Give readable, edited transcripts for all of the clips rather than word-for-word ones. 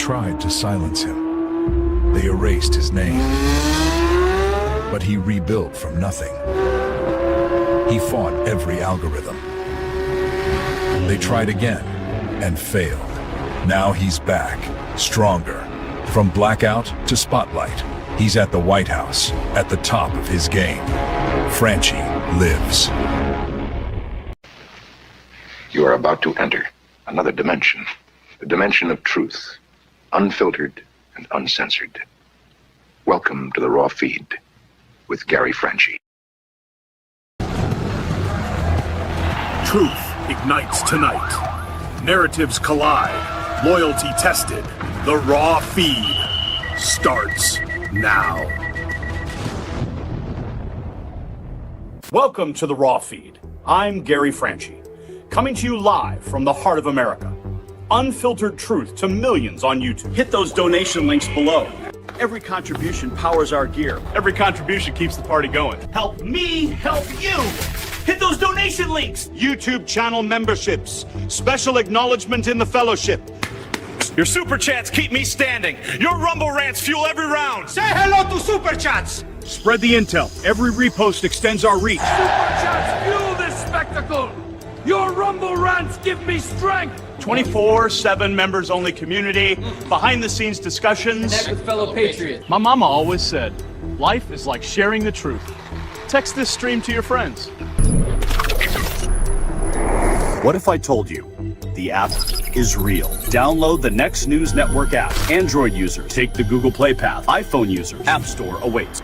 tried to silence him. They erased his name. But he rebuilt from nothing. He fought every algorithm. They tried again and failed. Now he's back, stronger. From blackout to spotlight, he's at the White House, at the top of his game. Franchi lives. You are about to enter another dimension, the dimension of truth, unfiltered and uncensored. Welcome to the Raw Feed with Gary Franchi. Truth ignites tonight. Narratives collide. Loyalty tested. The Raw Feed starts now. Welcome to the Raw Feed. I'm Gary Franchi, coming to you live from the heart of America. Unfiltered truth to millions on YouTube. Hit those donation links below. Every contribution powers our gear. Every contribution keeps the party going. Help me help you. Hit those donation links. YouTube channel memberships. Special acknowledgement in the fellowship. Your super chats keep me standing. Your Rumble rants fuel every round. Say hello to super chats. Spread the intel. Every repost extends our reach. Super chats fuel this spectacle. Your Rumble rants give me strength. 24/7 members-only community, behind-the-scenes discussions. Connect with fellow patriots. My mama always said, life is like sharing the truth. Text this stream to your friends. What if I told you the app is real? Download the Next News Network app. Android users, take the Google Play path. iPhone users, App Store awaits.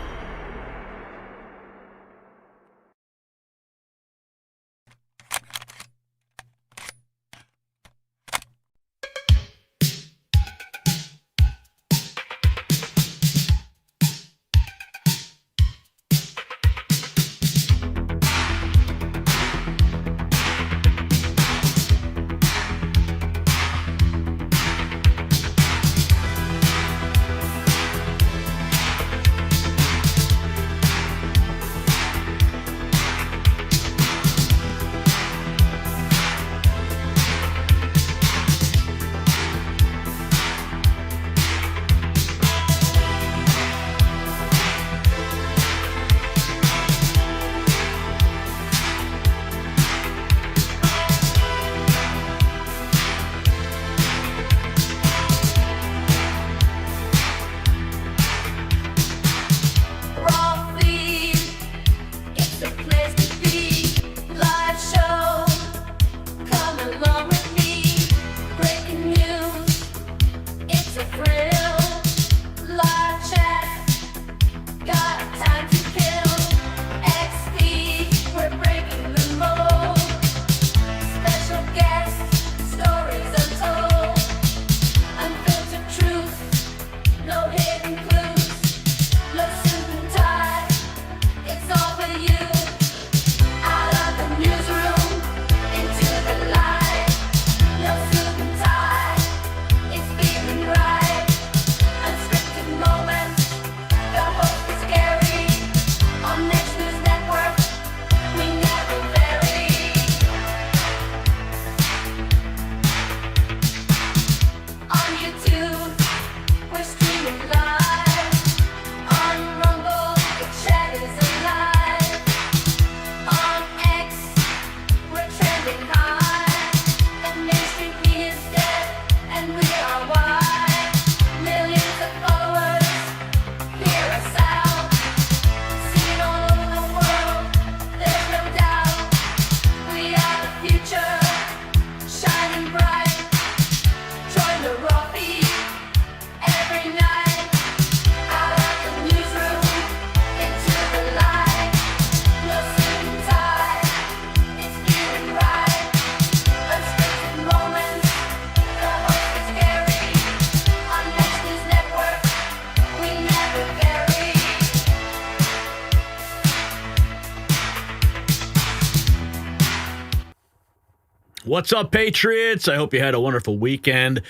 What's up, Patriots? I hope you had a wonderful weekend.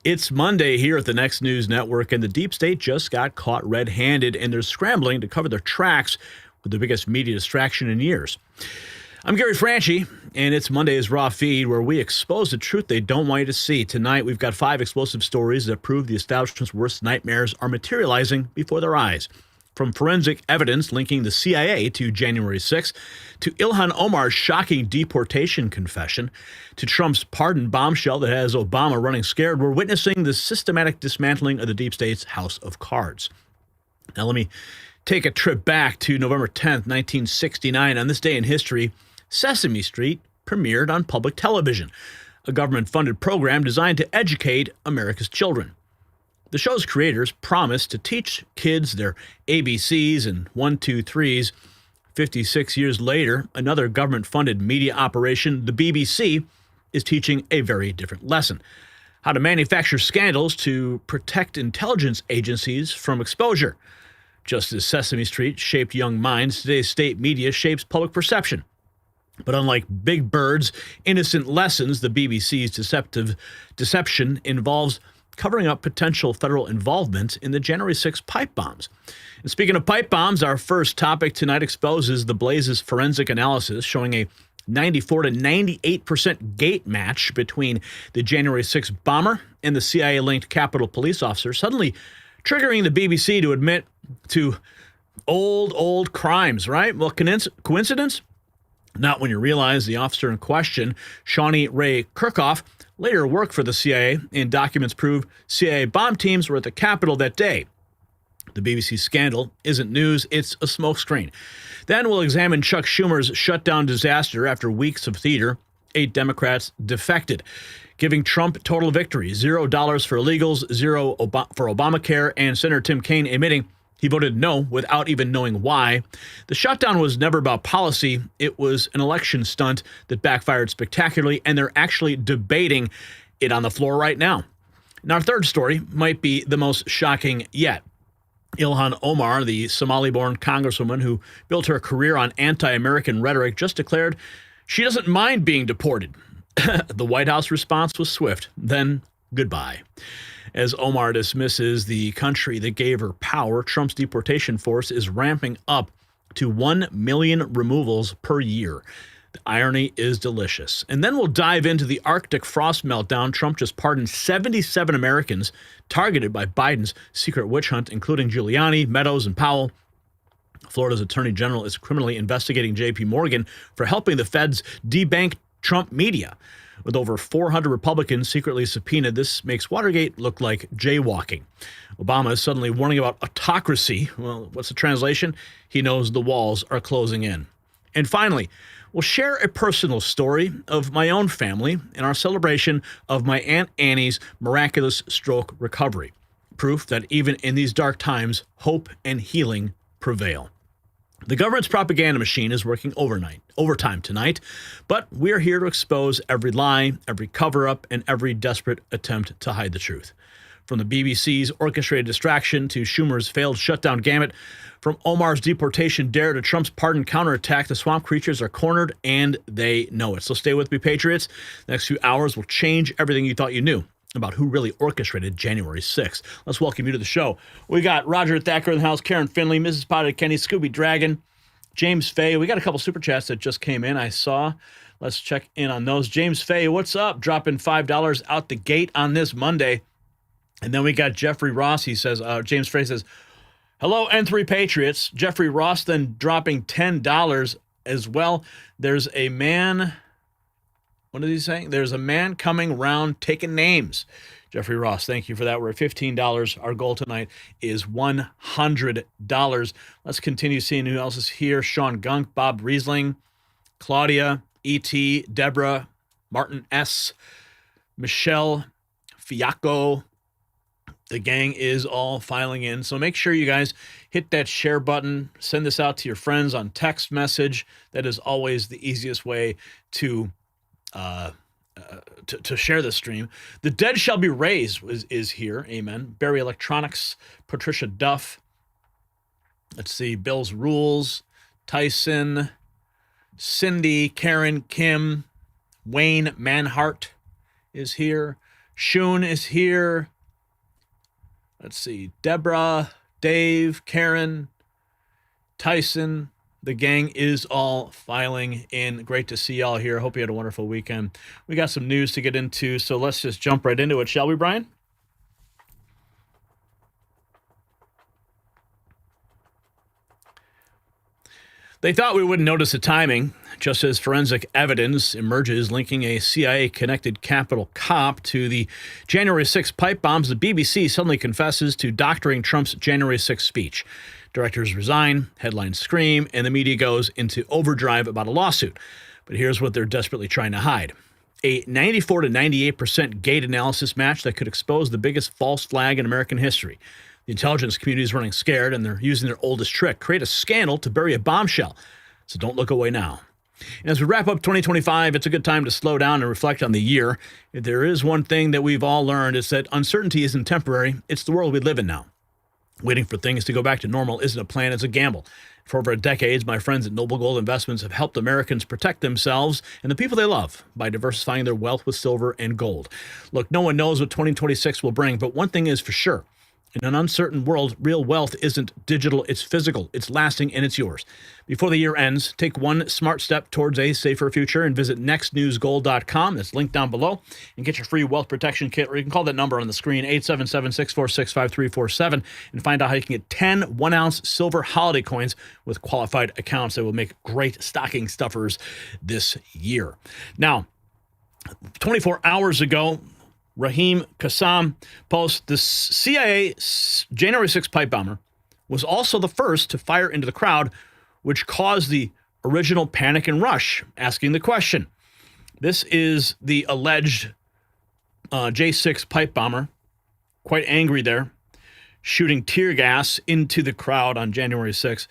It's Monday here at the Next News Network, and the deep state just got caught red-handed, and they're scrambling to cover their tracks with the biggest media distraction in years. I'm Gary Franchi, and it's Monday's Raw Feed, where we expose the truth they don't want you to see. Tonight, we've got 5 explosive stories that prove the establishment's worst nightmares are materializing before their eyes. From forensic evidence linking the CIA to January 6th, to Ilhan Omar's shocking deportation confession, to Trump's pardon bombshell that has Obama running scared, we're witnessing the systematic dismantling of the deep state's house of cards. Now, let me take a trip back to November 10th, 1969. On this day in history, Sesame Street premiered on public television, a government-funded program designed to educate America's children. The show's creators promised to teach kids their ABCs and 1, 2, 3s. 56 years later, another government-funded media operation, the BBC, is teaching a very different lesson: how to manufacture scandals to protect intelligence agencies from exposure. Just as Sesame Street shaped young minds, today's state media shapes public perception. But unlike Big Bird's innocent lessons, the BBC's deception involves covering up potential federal involvement in the January 6 pipe bombs. And speaking of pipe bombs, our first topic tonight exposes the Blaze's forensic analysis showing a 94 to 98% gait match between the January 6 bomber and the CIA-linked Capitol police officer, suddenly triggering the BBC to admit to old crimes, right? Well, coincidence? Not when you realize the officer in question, Shauni Rae Kerkhoff, later worked for the CIA, and documents prove CIA bomb teams were at the Capitol that day. The BBC scandal isn't news, it's a smokescreen. Then we'll examine Chuck Schumer's shutdown disaster after weeks of theater. 8 Democrats defected, giving Trump total victory: $0 for illegals, $0 for Obamacare, and Senator Tim Kaine admitting he voted no without even knowing why. The shutdown was never about policy. It was an election stunt that backfired spectacularly, and they're actually debating it on the floor right now. And our third story might be the most shocking yet. Ilhan Omar, the Somali-born congresswoman who built her career on anti-American rhetoric, just declared she doesn't mind being deported. The White House response was swift. Then goodbye. As Omar dismisses the country that gave her power, Trump's deportation force is ramping up to 1 million removals per year. The irony is delicious. And then we'll dive into the Arctic frost meltdown. Trump just pardoned 77 Americans targeted by Biden's secret witch hunt, including Giuliani, Meadows, and Powell. Florida's attorney general is criminally investigating J.P. Morgan for helping the feds debank Trump media. With over 400 Republicans secretly subpoenaed, this makes Watergate look like jaywalking. Obama is suddenly warning about autocracy. Well, what's the translation? He knows the walls are closing in. And finally, we'll share a personal story of my own family in our celebration of my Aunt Annie's miraculous stroke recovery. Proof that even in these dark times, hope and healing prevail. The government's propaganda machine is working overtime tonight, but we're here to expose every lie, every cover-up, and every desperate attempt to hide the truth. From the BBC's orchestrated distraction to Schumer's failed shutdown gamut, from Omar's deportation dare to Trump's pardon counterattack, the swamp creatures are cornered, and they know it. So stay with me, Patriots. The next few hours will change everything you thought you knew about who really orchestrated January 6th. Let's welcome you to the show. We got Roger Thacker in the house, Karen Finley, Mrs. Potted Kenny, Scooby Dragon, James Fay. We got a couple super chats that just came in, I saw. Let's check in on those. James Fay, what's up? Dropping $5 out the gate on this Monday. And then we got Jeffrey Ross. He says, James Fay says, hello, N3 Patriots. Jeffrey Ross then dropping $10 as well. There's a man... What is he saying? There's a man coming round taking names. Jeffrey Ross, thank you for that. We're at $15. Our goal tonight is $100. Let's continue seeing who else is here. Sean Gunk, Bob Riesling, Claudia, E.T., Deborah, Martin S., Michelle, Fiaco. The gang is all filing in. So make sure you guys hit that share button. Send this out to your friends on text message. That is always the easiest way to share the stream. The dead shall be raised is here. Amen. Barry Electronics, Patricia Duff. Let's see. Bill's Rules, Tyson, Cindy, Karen, Kim, Wayne Manhart is here. Shun is here. Let's see. Deborah, Dave, Karen, Tyson, The gang is all filing in. Great to see y'all here. Hope you had a wonderful weekend. We got some news to get into, so let's just jump right into it, shall we, Brian? They thought we wouldn't notice the timing, just as forensic evidence emerges linking a CIA-connected Capitol cop to the January 6 pipe bombs. The BBC suddenly confesses to doctoring Trump's January 6 speech. Directors resign, headlines scream, and the media goes into overdrive about a lawsuit. But here's what they're desperately trying to hide. A 94 to 98% gait analysis match that could expose the biggest false flag in American history. The intelligence community is running scared, and they're using their oldest trick, create a scandal to bury a bombshell. So don't look away now. And as we wrap up 2025, it's a good time to slow down and reflect on the year. If there is one thing that we've all learned, is that uncertainty isn't temporary. It's the world we live in now. Waiting for things to go back to normal isn't a plan, it's a gamble. For over a decade, my friends at Noble Gold Investments have helped Americans protect themselves and the people they love by diversifying their wealth with silver and gold. Look, no one knows what 2026 will bring, but one thing is for sure. In an uncertain world, real wealth isn't digital, it's physical, it's lasting, and it's yours. Before the year ends, take one smart step towards a safer future and visit nextnewsgold.com. That's linked down below, and get your free wealth protection kit, or you can call that number on the screen, 877-646-5347, and find out how you can get 10 one-ounce silver holiday coins with qualified accounts that will make great stocking stuffers this year. Now, 24 hours ago, Rahim Qassam posts, the CIA January 6 pipe bomber was also the first to fire into the crowd, which caused the original panic and rush, asking the question. This is the alleged J6 pipe bomber, quite angry there, shooting tear gas into the crowd on January 6th.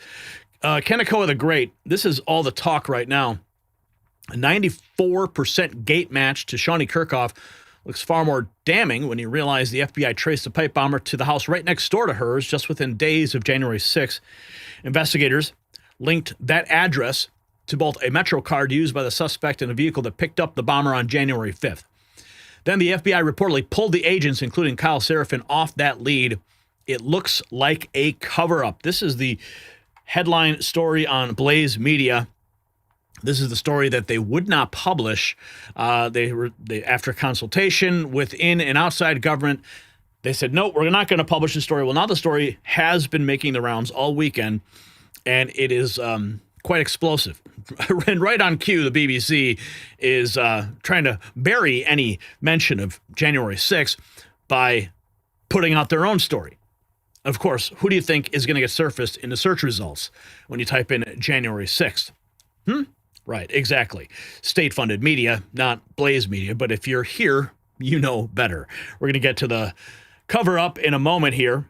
Kenekoa the Great, this is all the talk right now. A 94% gait match to Shauni Kerkhoff looks far more damning when you realize the FBI traced the pipe bomber to the house right next door to hers just within days of January 6th. Investigators linked that address to both a Metro card used by the suspect and a vehicle that picked up the bomber on January 5th. Then the FBI reportedly pulled the agents, including Kyle Seraphin, off that lead. It looks like a cover-up. This is the headline story on Blaze Media. This is the story that they would not publish. After consultation within and outside government, they said, no, we're not going to publish the story. Well, now the story has been making the rounds all weekend, and it is quite explosive. And right on cue, the BBC is trying to bury any mention of January 6th by putting out their own story. Of course, who do you think is going to get surfaced in the search results when you type in January 6th? Right, exactly. State-funded media, not Blaze Media, but if you're here, you know better. We're going to get to the cover-up in a moment here,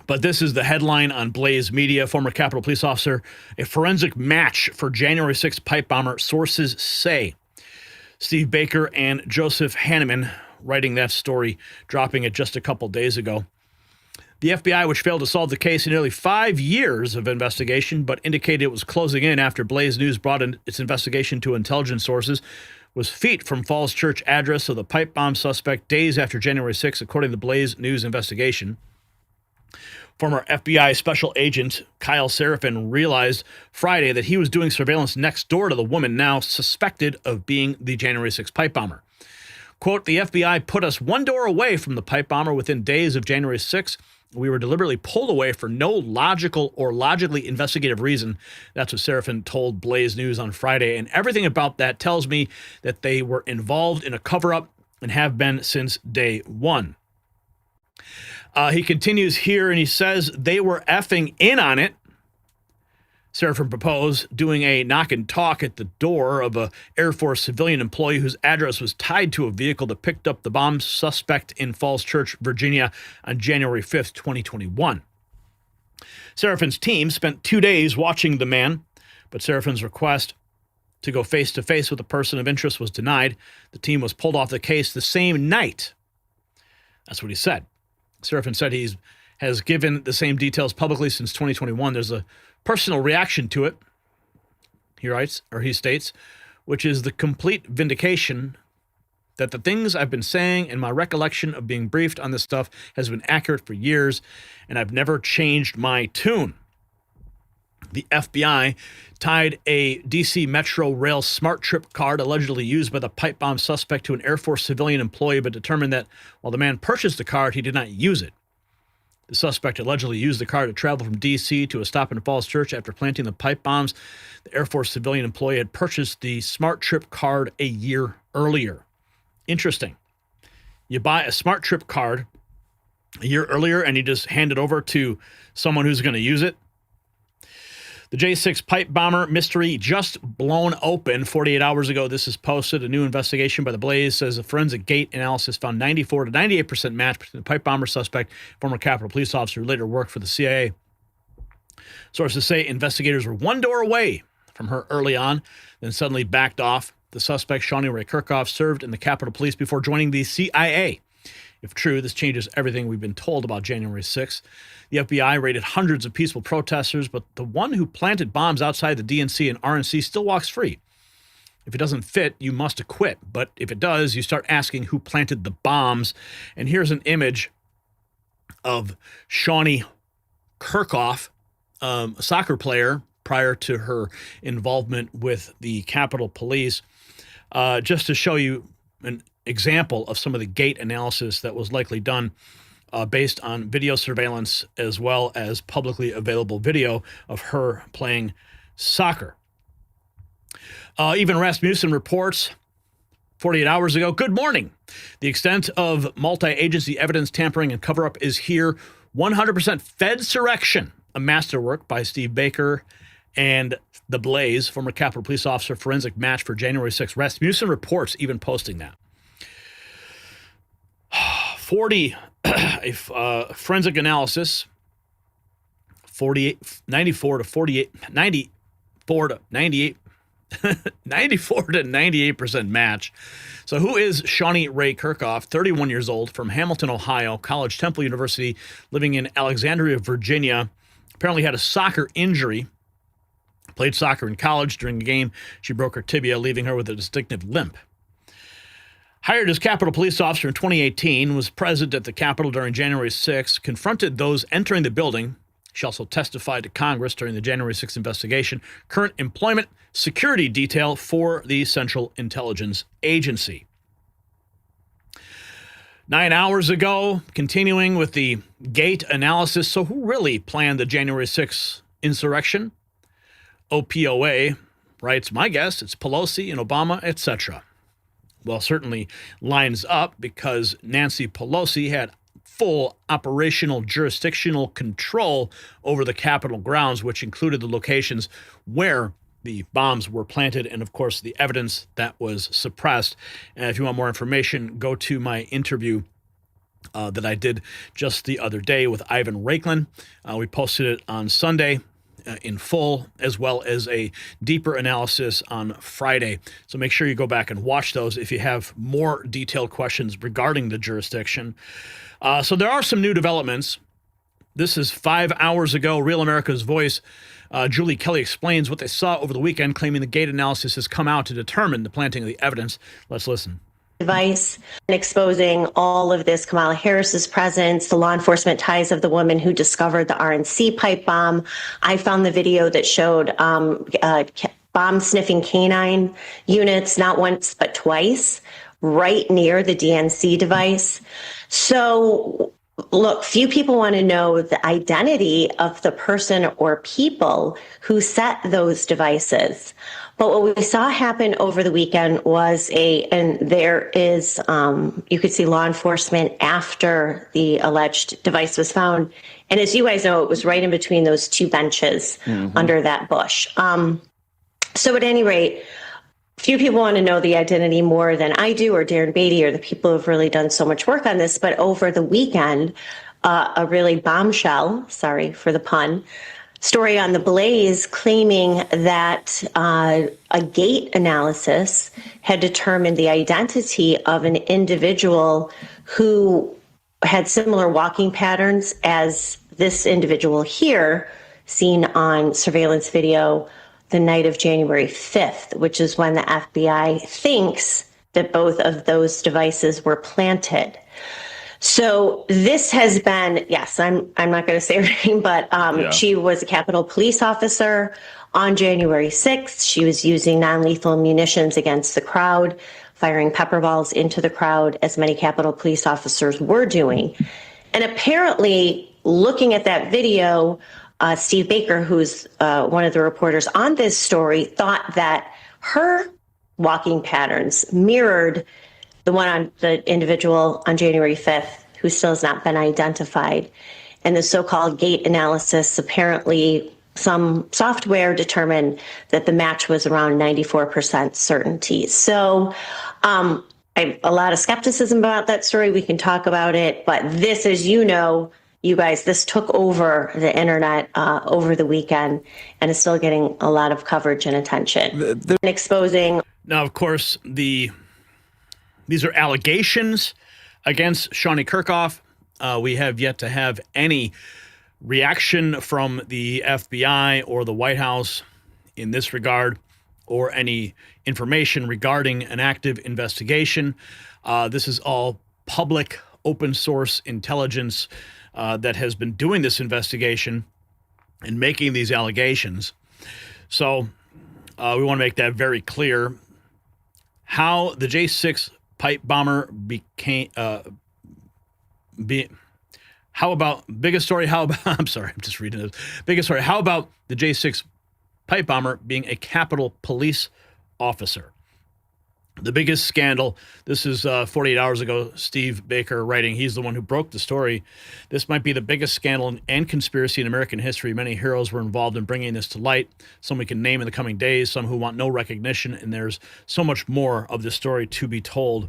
but this is the headline on Blaze Media. Former Capitol Police officer, a forensic match for January 6th pipe bomber, sources say. Steve Baker and Joseph Hanneman writing that story, dropping it just a couple days ago. The FBI, which failed to solve the case in nearly 5 years of investigation, but indicated it was closing in after Blaze News brought in its investigation to intelligence sources, was feet from Falls Church address of the pipe bomb suspect days after January 6, according to the Blaze News investigation. Former FBI special agent Kyle Seraphin realized Friday that he was doing surveillance next door to the woman now suspected of being the January 6 pipe bomber. Quote, the FBI put us one door away from the pipe bomber within days of January 6. We were deliberately pulled away for no logical or logically investigative reason. That's what Seraphin told Blaze News on Friday. And everything about that tells me that they were involved in a cover-up and have been since day one. He continues here and he says they were effing in on it. Seraphin proposed doing a knock and talk at the door of a Air Force civilian employee whose address was tied to a vehicle that picked up the bomb suspect in Falls Church, Virginia on January 5th, 2021. Seraphin's team spent 2 days watching the man, but Seraphin's request to go face-to-face with a person of interest was denied. The team was pulled off the case the same night. That's what he said. Seraphin said he has given the same details publicly since 2021. There's a personal reaction to it, he writes, or he states, which is the complete vindication that the things I've been saying and my recollection of being briefed on this stuff has been accurate for years, and I've never changed my tune. The FBI tied a D.C. Metro Rail smart trip card allegedly used by the pipe bomb suspect to an Air Force civilian employee, but determined that while the man purchased the card, he did not use it. The suspect allegedly used the card to travel from D.C. to a stop in Falls Church after planting the pipe bombs. The Air Force civilian employee had purchased the smart trip card a year earlier. Interesting. You buy a smart trip card a year earlier and you just hand it over to someone who's going to use it. The J6 pipe bomber mystery just blown open 48 hours ago. This is posted. A new investigation by The Blaze says a forensic gait analysis found 94 to 98% match between the pipe bomber suspect, former Capitol police officer who later worked for the CIA. Sources say investigators were one door away from her early on, then suddenly backed off. The suspect, Shauni Rae Kerkhoff, served in the Capitol Police before joining the CIA. If true, this changes everything we've been told about January 6th. The FBI raided hundreds of peaceful protesters, but the one who planted bombs outside the DNC and RNC still walks free. If it doesn't fit, you must acquit. But if it does, you start asking who planted the bombs. And here's an image of Shauni Kerkhoff, a soccer player, prior to her involvement with the Capitol Police, just to show you an example of some of the gait analysis that was likely done based on video surveillance as well as publicly available video of her playing soccer. Even Rasmussen reports 48 hours ago, good morning. The extent of multi-agency evidence tampering and cover-up is here. 100% Fed-surrection, a masterwork by Steve Baker and The Blaze, former Capitol Police officer, forensic match for January 6th. Rasmussen reports even posting that. 4Forensic analysis, 94 to 98% match. So who is Shauni Rae Kerkhoff, 31 years old, from Hamilton, Ohio, College Temple University, living in Alexandria, Virginia. Apparently had a soccer injury. Played soccer in college. During a game, she broke her tibia, leaving her with a distinctive limp. Hired as Capitol Police officer in 2018, was present at the Capitol during January 6, confronted those entering the building. She also testified to Congress during the January 6 investigation. Current employment, security detail for the Central Intelligence Agency. 9 hours ago, continuing with the gait analysis. So who really planned the January 6 insurrection? OPOA writes, my guess, it's Pelosi and Obama, etc. Well, certainly lines up because Nancy Pelosi had full operational jurisdictional control over the Capitol grounds, which included the locations where the bombs were planted and, of course, the evidence that was suppressed. And if you want more information, go to my interview that I did just the other day with Ivan Raiklan. We posted it on Sunday in full, as well as a deeper analysis on Friday. So make sure you go back and watch those if you have more detailed questions regarding the jurisdiction. So there are some new developments. This is 5 hours ago. Real America's Voice, Julie Kelly explains what they saw over the weekend, claiming the gait analysis has come out to determine the planting of the evidence. Let's listen. Device and exposing all of this, Kamala Harris's presence, the law enforcement ties of the woman who discovered the RNC pipe bomb. I found the video that showed bomb sniffing canine units, not once but twice, right near the DNC device. So look, few people want to know the identity of the person or people who set those devices. But what we saw happen over the weekend was and there is, you could see law enforcement after the alleged device was found. And as you guys know, it was right in between those two benches under that bush. So at any rate, few people want to know the identity more than I do, or Darren Beatty, or the people who've really done so much work on this. But over the weekend, a really bombshell, sorry for the pun, story on The Blaze claiming that a gait analysis had determined the identity of an individual who had similar walking patterns as this individual here, seen on surveillance video the night of January 5th, which is when the FBI thinks that both of those devices were planted. So this has been, yes, I'm not going to say her name, but she was a Capitol Police officer on January 6th. She was using non-lethal munitions against the crowd, firing pepper balls into the crowd, as many Capitol Police officers were doing. And apparently, looking at that video, Steve Baker, who's one of the reporters on this story, thought that her walking patterns mirrored the one on the individual on January 5th, who still has not been identified. And the so-called gait analysis, apparently some software determined that the match was around 94% certainty. So I have a lot of skepticism about that story. We can talk about it. But this, as you know, you guys, this took over the internet over the weekend and is still getting a lot of coverage and attention. Exposing. Now, of course, these are allegations against Shauni Kerkhoff. We have yet to have any reaction from the FBI or the White House in this regard, or any information regarding an active investigation. This is all public, open source intelligence that has been doing this investigation and making these allegations. So we want to make that very clear. How the J6 pipe bomber became, how about, biggest story, how about, I'm sorry, I'm just reading this. Biggest story, how about the J6 pipe bomber being a Capitol Police officer? The biggest scandal, this is 48 hours ago, Steve Baker writing, he's the one who broke the story. This might be the biggest scandal and conspiracy in American history. Many heroes were involved in bringing this to light. Some we can name in the coming days, some who want no recognition, and there's so much more of this story to be told.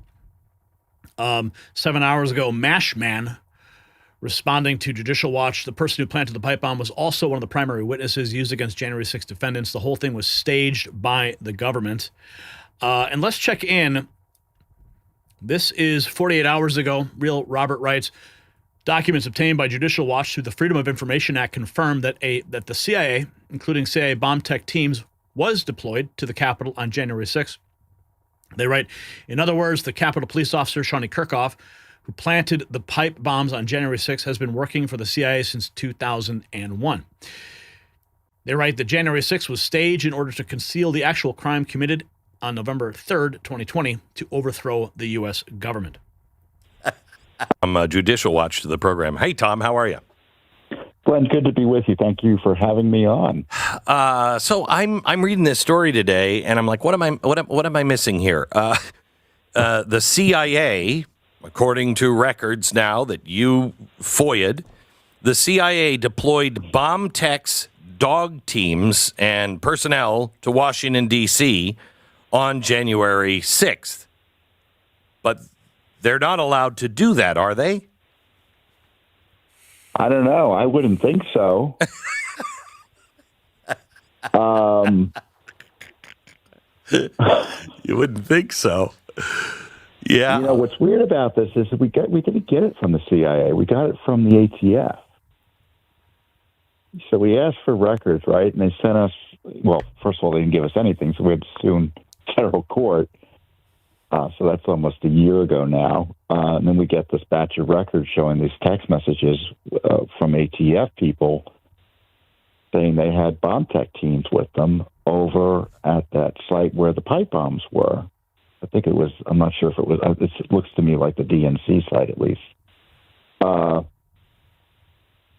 7 hours ago, Mash Man, responding to Judicial Watch, the person who planted the pipe bomb was also one of the primary witnesses used against January 6 defendants. The whole thing was staged by the government. And let's check in. This is 48 hours ago. Real Robert writes, documents obtained by Judicial Watch through the Freedom of Information Act confirmed that the CIA, including CIA bomb tech teams, was deployed to the Capitol on January 6. They write, in other words, the Capitol Police officer, Shauni Kerkhoff, who planted the pipe bombs on January 6, has been working for the CIA since 2001. They write that January 6 was staged in order to conceal the actual crime committed on November 3rd, 2020, to overthrow the U.S. government. Judicial Watch to the program. Hey, Tom, how are you? Glenn, good to be with you. Thank you for having me on. So I'm reading this story today, and I'm like, what am I missing here? The CIA, according to records now that you FOIA'd, the CIA deployed bomb techs, dog teams, and personnel to Washington, D.C. on January 6th. But they're not allowed to do that, are they? I don't know. I wouldn't think so. You wouldn't think so. Yeah. You know, what's weird about this is we didn't get it from the CIA. We got it from the ATF. So we asked for records, right? And they sent us, well, first of all, they didn't give us anything, so we had to sue in federal court. So that's almost a year ago now. And then we get this batch of records showing these text messages from ATF people saying they had bomb tech teams with them over at that site where the pipe bombs were. I think it was, I'm not sure if it was, it looks to me like the DNC site at least.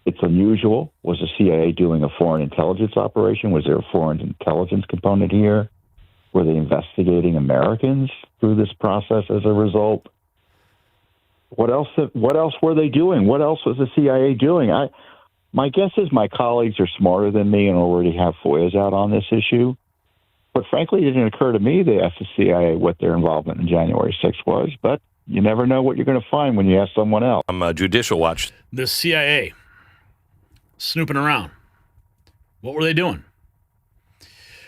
It's unusual. Was the CIA doing a foreign intelligence operation? Was there a foreign intelligence component here? Were they investigating Americans through this process as a result? What else were they doing? What else was the CIA doing? My guess is my colleagues are smarter than me and already have FOIAs out on this issue. But frankly, it didn't occur to me to ask the CIA what their involvement in January 6th was. But you never know what you're going to find when you ask someone else. Judicial Watch. The CIA snooping around. What were they doing?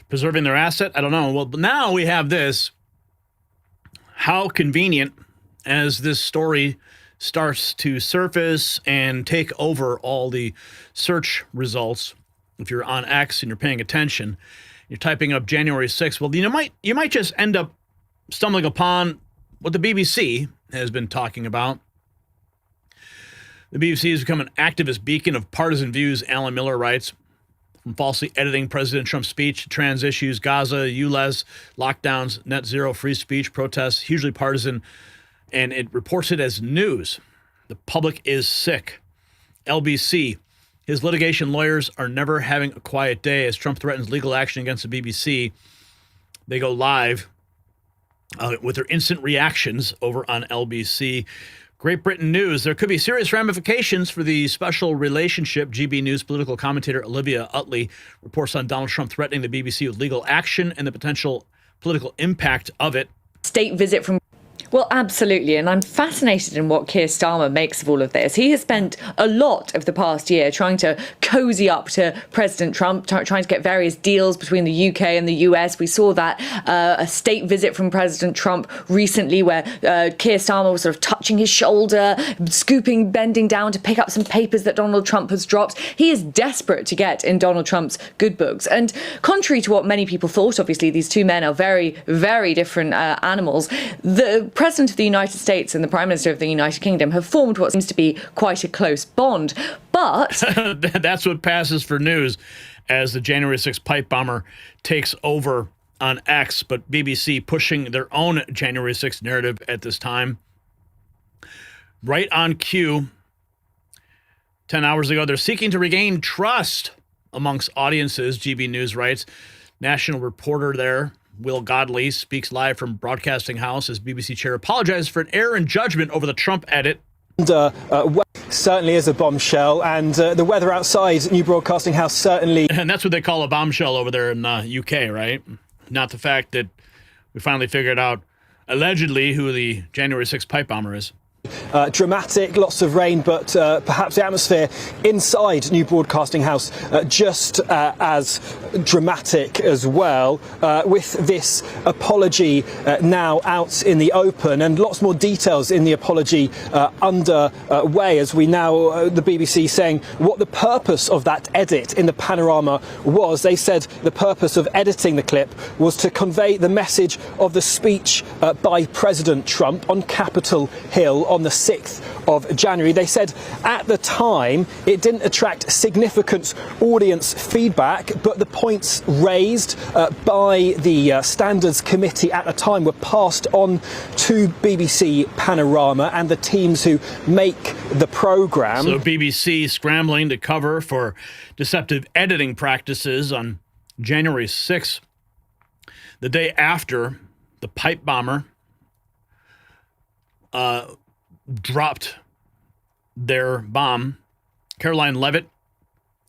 Preserving their asset? I don't know. Well, but now we have this. How convenient as this story starts to surface and take over all the search results. If you're on X and you're paying attention, you're typing up January 6th. Well, you might just end up stumbling upon what the BBC has been talking about. The BBC has become an activist beacon of partisan views, Alan Miller writes. From falsely editing President Trump's speech, trans issues, Gaza, ULEZ, lockdowns, net zero, free speech, protests, hugely partisan, and it reports it as news. The public is sick. LBC, his litigation lawyers are never having a quiet day as Trump threatens legal action against the BBC. They go live with their instant reactions over on LBC. Great Britain News. There could be serious ramifications for the special relationship. GB News political commentator Olivia Utley reports on Donald Trump threatening the BBC with legal action and the potential political impact of it. State visit from... Well, absolutely. And I'm fascinated in what Keir Starmer makes of all of this. He has spent a lot of the past year trying to cozy up to President Trump, trying to get various deals between the UK and the US. We saw that a state visit from President Trump recently where Keir Starmer was sort of touching his shoulder, bending down to pick up some papers that Donald Trump has dropped. He is desperate to get in Donald Trump's good books. And contrary to what many people thought, obviously, these two men are very, very different animals. The President of the United States and the Prime Minister of the United Kingdom have formed what seems to be quite a close bond. But that's what passes for news as the January 6th pipe bomber takes over on X, but BBC pushing their own January 6th narrative at this time. Right on cue, 10 hours ago, they're seeking to regain trust amongst audiences, GB News writes. National reporter there, Will Godley, speaks live from Broadcasting House as BBC chair apologizes for an error in judgment over the Trump edit. Certainly is a bombshell, and the weather outside New Broadcasting House certainly... And that's what they call a bombshell over there in UK, right? Not the fact that we finally figured out, allegedly, who the January 6th pipe bomber is. Dramatic, lots of rain, but perhaps the atmosphere inside New Broadcasting House just as dramatic as well, with this apology now out in the open and lots more details in the apology underway as we now, the BBC saying what the purpose of that edit in the panorama was. They said the purpose of editing the clip was to convey the message of the speech by President Trump on Capitol Hill on the 6th of January. They said at the time it didn't attract significant audience feedback, but the points raised by the Standards Committee at the time were passed on to BBC Panorama and the teams who make the programme. So BBC scrambling to cover for deceptive editing practices on January 6th, the day after the pipe bomber dropped their bomb. Caroline Levitt,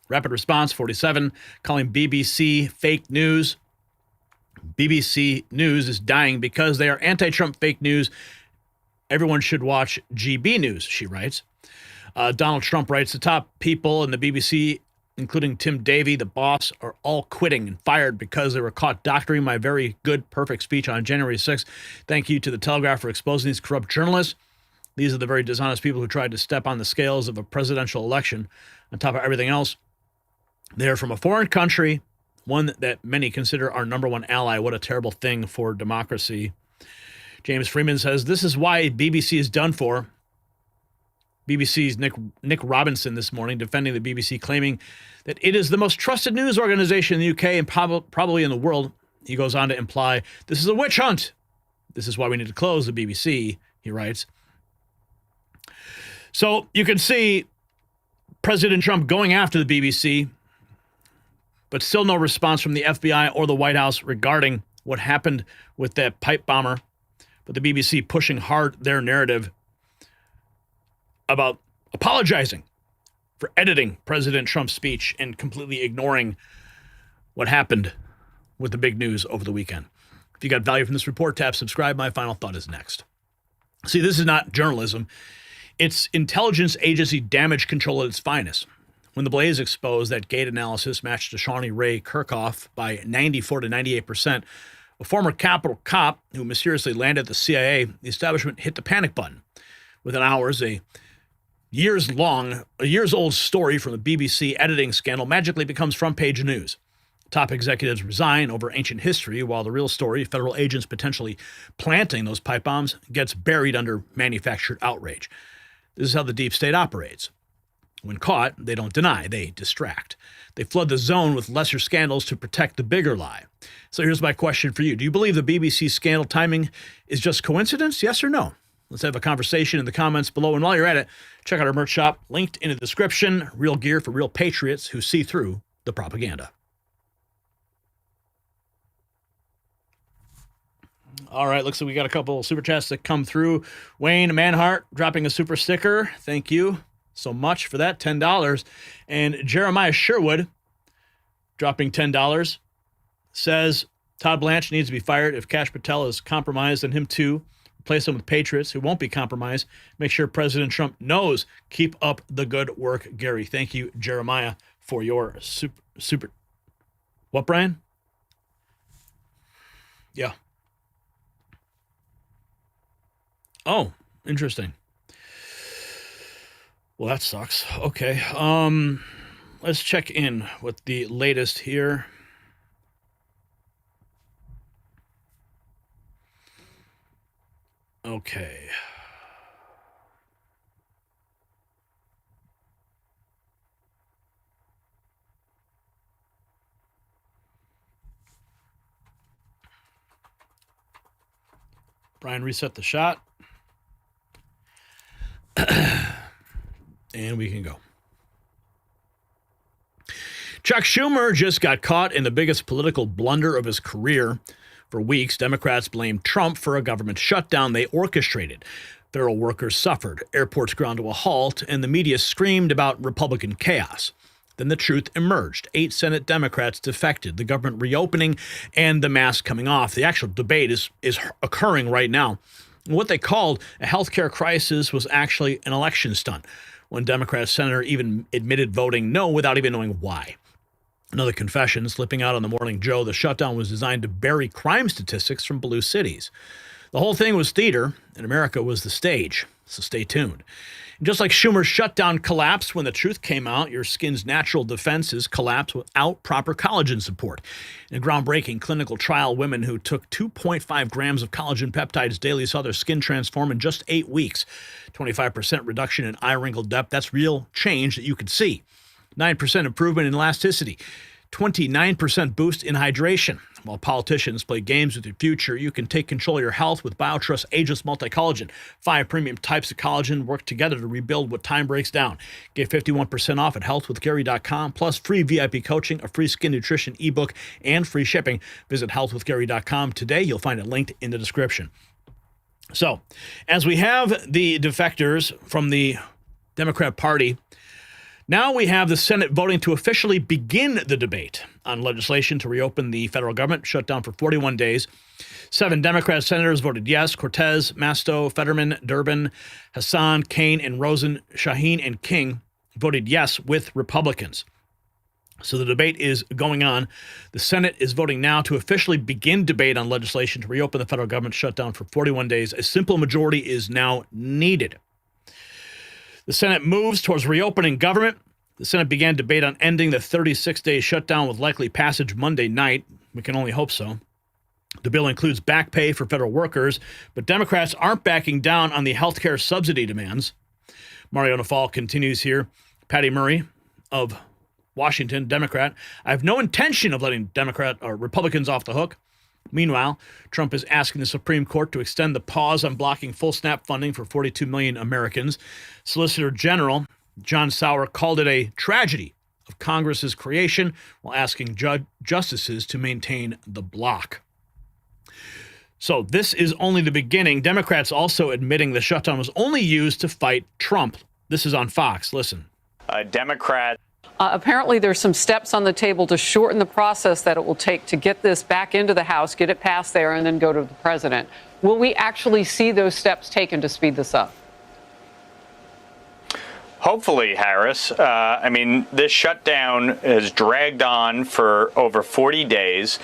Rapid Response 47, calling BBC fake news. BBC News is dying because they are anti-Trump fake news. Everyone should watch GB News, she writes. Donald Trump writes, the top people in the BBC, including Tim Davie, the boss, are all quitting and fired because they were caught doctoring my very good, perfect speech on January 6th. Thank you to the Telegraph for exposing these corrupt journalists. These are the very dishonest people who tried to step on the scales of a presidential election. On top of everything else, they are from a foreign country, one that many consider our number one ally. What a terrible thing for democracy. James Freeman says, this is why BBC is done for. BBC's Nick Robinson this morning defending the BBC, claiming that it is the most trusted news organization in the UK and probably in the world. He goes on to imply, this is a witch hunt. This is why we need to close the BBC, he writes. So you can see President Trump going after the BBC, but still no response from the FBI or the White House regarding what happened with that pipe bomber. But the BBC pushing hard their narrative about apologizing for editing President Trump's speech and completely ignoring what happened with the big news over the weekend. If you got value from this report, tap subscribe. My final thought is next. See, this is not journalism. It's intelligence agency damage control at its finest. When the Blaze exposed that gait analysis matched to Shauni Rae Kerkhoff by 94 to 98%, a former Capitol cop who mysteriously landed at the CIA, the establishment hit the panic button. Within hours, a years-old story from the BBC editing scandal magically becomes front-page news. Top executives resign over ancient history, while the real story, federal agents potentially planting those pipe bombs, gets buried under manufactured outrage. This is how the deep state operates. When caught, they don't deny, they distract. They flood the zone with lesser scandals to protect the bigger lie. So here's my question for you. Do you believe the BBC scandal timing is just coincidence? Yes or no? Let's have a conversation in the comments below. And while you're at it, check out our merch shop, linked in the description. Real gear for real patriots who see through the propaganda. All right, looks like we got a couple super chats that come through. Wayne Manhart dropping a super sticker. Thank you so much for that, $10. And Jeremiah Sherwood dropping $10 says Todd Blanche needs to be fired. If Kash Patel is compromised, then him too. Replace him with patriots who won't be compromised. Make sure President Trump knows. Keep up the good work, Gary. Thank you, Jeremiah, for your super. What, Brian? Yeah. Oh, interesting. Well, that sucks. Okay. Let's check in with the latest here. Okay. Brian, reset the shot. And we can go. Chuck Schumer just got caught in the biggest political blunder of his career. For weeks, Democrats blamed Trump for a government shutdown they orchestrated. Federal workers suffered, airports ground to a halt, and the media screamed about Republican chaos. Then the truth emerged. 8 Senate Democrats defected, the government reopening, and the mask coming off. The actual debate is occurring right now. What they called a healthcare crisis was actually an election stunt. One Democrat senator even admitted voting no without even knowing why. Another confession slipping out on the Morning Joe. The shutdown was designed to bury crime statistics from blue cities. The whole thing was theater, and America was the stage. So stay tuned. And just like Schumer's shutdown collapsed when the truth came out, your skin's natural defenses collapsed without proper collagen support. In a groundbreaking clinical trial, women who took 2.5 grams of collagen peptides daily saw their skin transform in just 8 weeks. 25% reduction in eye wrinkle depth. That's real change that you could see. 9% improvement in elasticity. 29% boost in hydration. While politicians play games with your future, you can take control of your health with BioTrust Ageless Multi-Collagen. 5 premium types of collagen work together to rebuild what time breaks down. Get 51% off at healthwithgary.com, plus free VIP coaching, a free skin nutrition ebook, and free shipping. Visit healthwithgary.com today. You'll find it linked in the description. So, as we have the defectors from the Democrat Party, now we have the Senate voting to officially begin the debate on legislation to reopen the federal government, shut down for 41 days. 7 Democrat senators voted yes. Cortez, Masto, Fetterman, Durbin, Hassan, Kane, and Rosen, Shaheen, and King voted yes with Republicans. So the debate is going on. The Senate is voting now to officially begin debate on legislation to reopen the federal government, shut down for 41 days. A simple majority is now needed. The Senate moves towards reopening government. The Senate began debate on ending the 36-day shutdown with likely passage Monday night. We can only hope so. The bill includes back pay for federal workers, but Democrats aren't backing down on the health care subsidy demands. Mario Nafal continues here. Patty Murray of Washington, Democrat. I have no intention of letting Republicans off the hook. Meanwhile, Trump is asking the Supreme Court to extend the pause on blocking full SNAP funding for 42 million Americans. Solicitor General John Sauer called it a tragedy of Congress's creation while asking justices to maintain the block. So this is only the beginning. Democrats also admitting the shutdown was only used to fight Trump. This is on Fox. Listen. Democrat. Apparently, there's some steps on the table to shorten the process that it will take to get this back into the House, get it passed there, and then go to the president. Will we actually see those steps taken to speed this up? Hopefully, Harris. I mean, this shutdown has dragged on for over 40 days.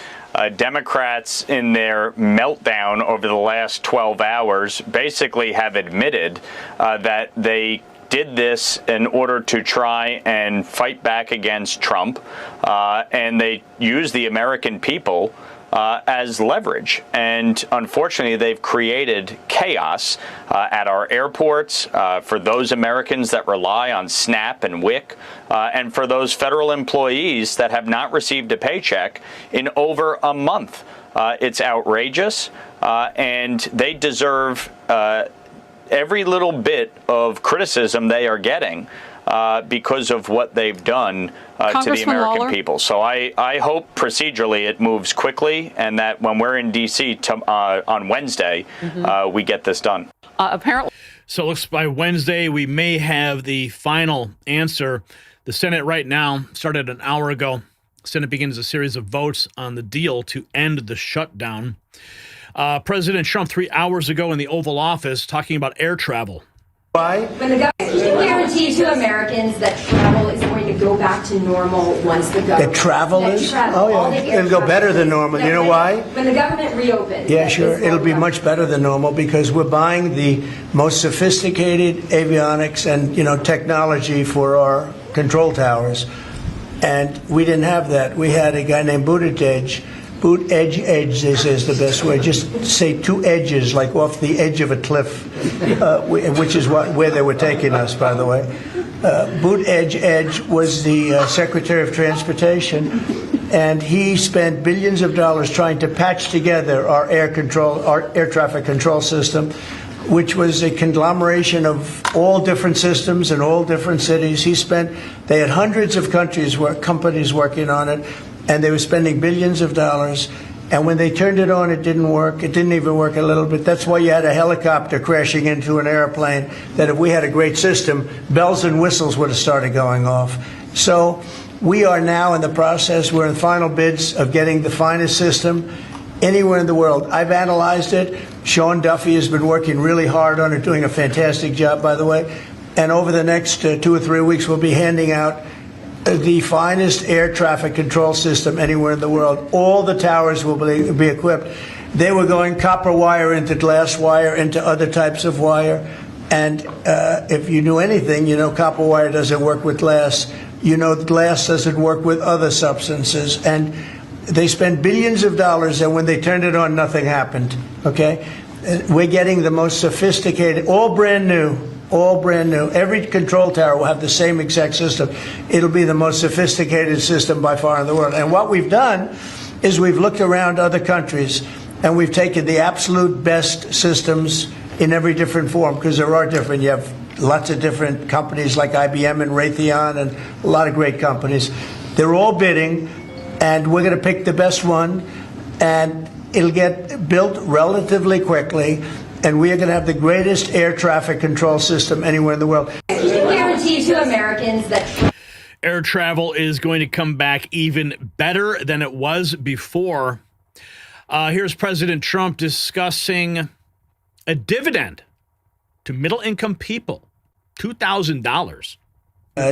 Democrats, in their meltdown over the last 12 hours, basically have admitted that they did this in order to try and fight back against Trump, and they used the American people as leverage. And unfortunately, they've created chaos at our airports for those Americans that rely on SNAP and WIC, and for those federal employees that have not received a paycheck in over a month. It's outrageous, and they deserve every little bit of criticism they are getting because of what they've done to the American Lawler? people. So I hope procedurally it moves quickly, and that when we're in D.C. On Wednesday, we get this done. Apparently. So it looks by Wednesday we may have the final answer. The Senate right now started an hour ago. Senate begins a series of votes on the deal to end the shutdown. President Trump 3 hours ago in the Oval Office talking about air travel. Why? When the government can guarantee to Americans that travel is going to go back to normal once the government... That travel is? Oh, yeah. It'll go better than normal. You know why? When the government reopens... Yeah, sure. It'll be much better than normal because we're buying the most sophisticated avionics and, technology for our control towers. And we didn't have that. We had a guy named Buttigieg. Edge, they say is the best way. Just say two edges, like off the edge of a cliff, which is where they were taking us, by the way. Edge was the Secretary of Transportation, and he spent billions of dollars trying to patch together our air traffic control system, which was a conglomeration of all different systems in all different cities. They had hundreds of companies working on it, and they were spending billions of dollars. And when they turned it on, it didn't work. It didn't even work a little bit. That's why you had a helicopter crashing into an airplane, that if we had a great system, bells and whistles would have started going off. So we are now in the process. We're in final bids of getting the finest system anywhere in the world. I've analyzed it. Sean Duffy has been working really hard on it, doing a fantastic job, by the way. And over the next 2 or 3 weeks, we'll be handing out the finest air traffic control system anywhere in the world. All the towers will be equipped. They were going copper wire into glass wire into other types of wire. And if you knew anything, copper wire doesn't work with glass. Glass doesn't work with other substances. And they spent billions of dollars, and when they turned it on, nothing happened. Okay? We're getting the most sophisticated, all brand new. Every control tower will have the same exact system. It'll be the most sophisticated system by far in the world. And what we've done is we've looked around other countries, and we've taken the absolute best systems in every different form, because there are different. You have lots of different companies like IBM and Raytheon and a lot of great companies. They're all bidding, and we're going to pick the best one, and it'll get built relatively quickly. And we are going to have the greatest air traffic control system anywhere in the world. We can guarantee to Americans that air travel is going to come back even better than it was before. Here's President Trump discussing a dividend to middle-income people, $2,000.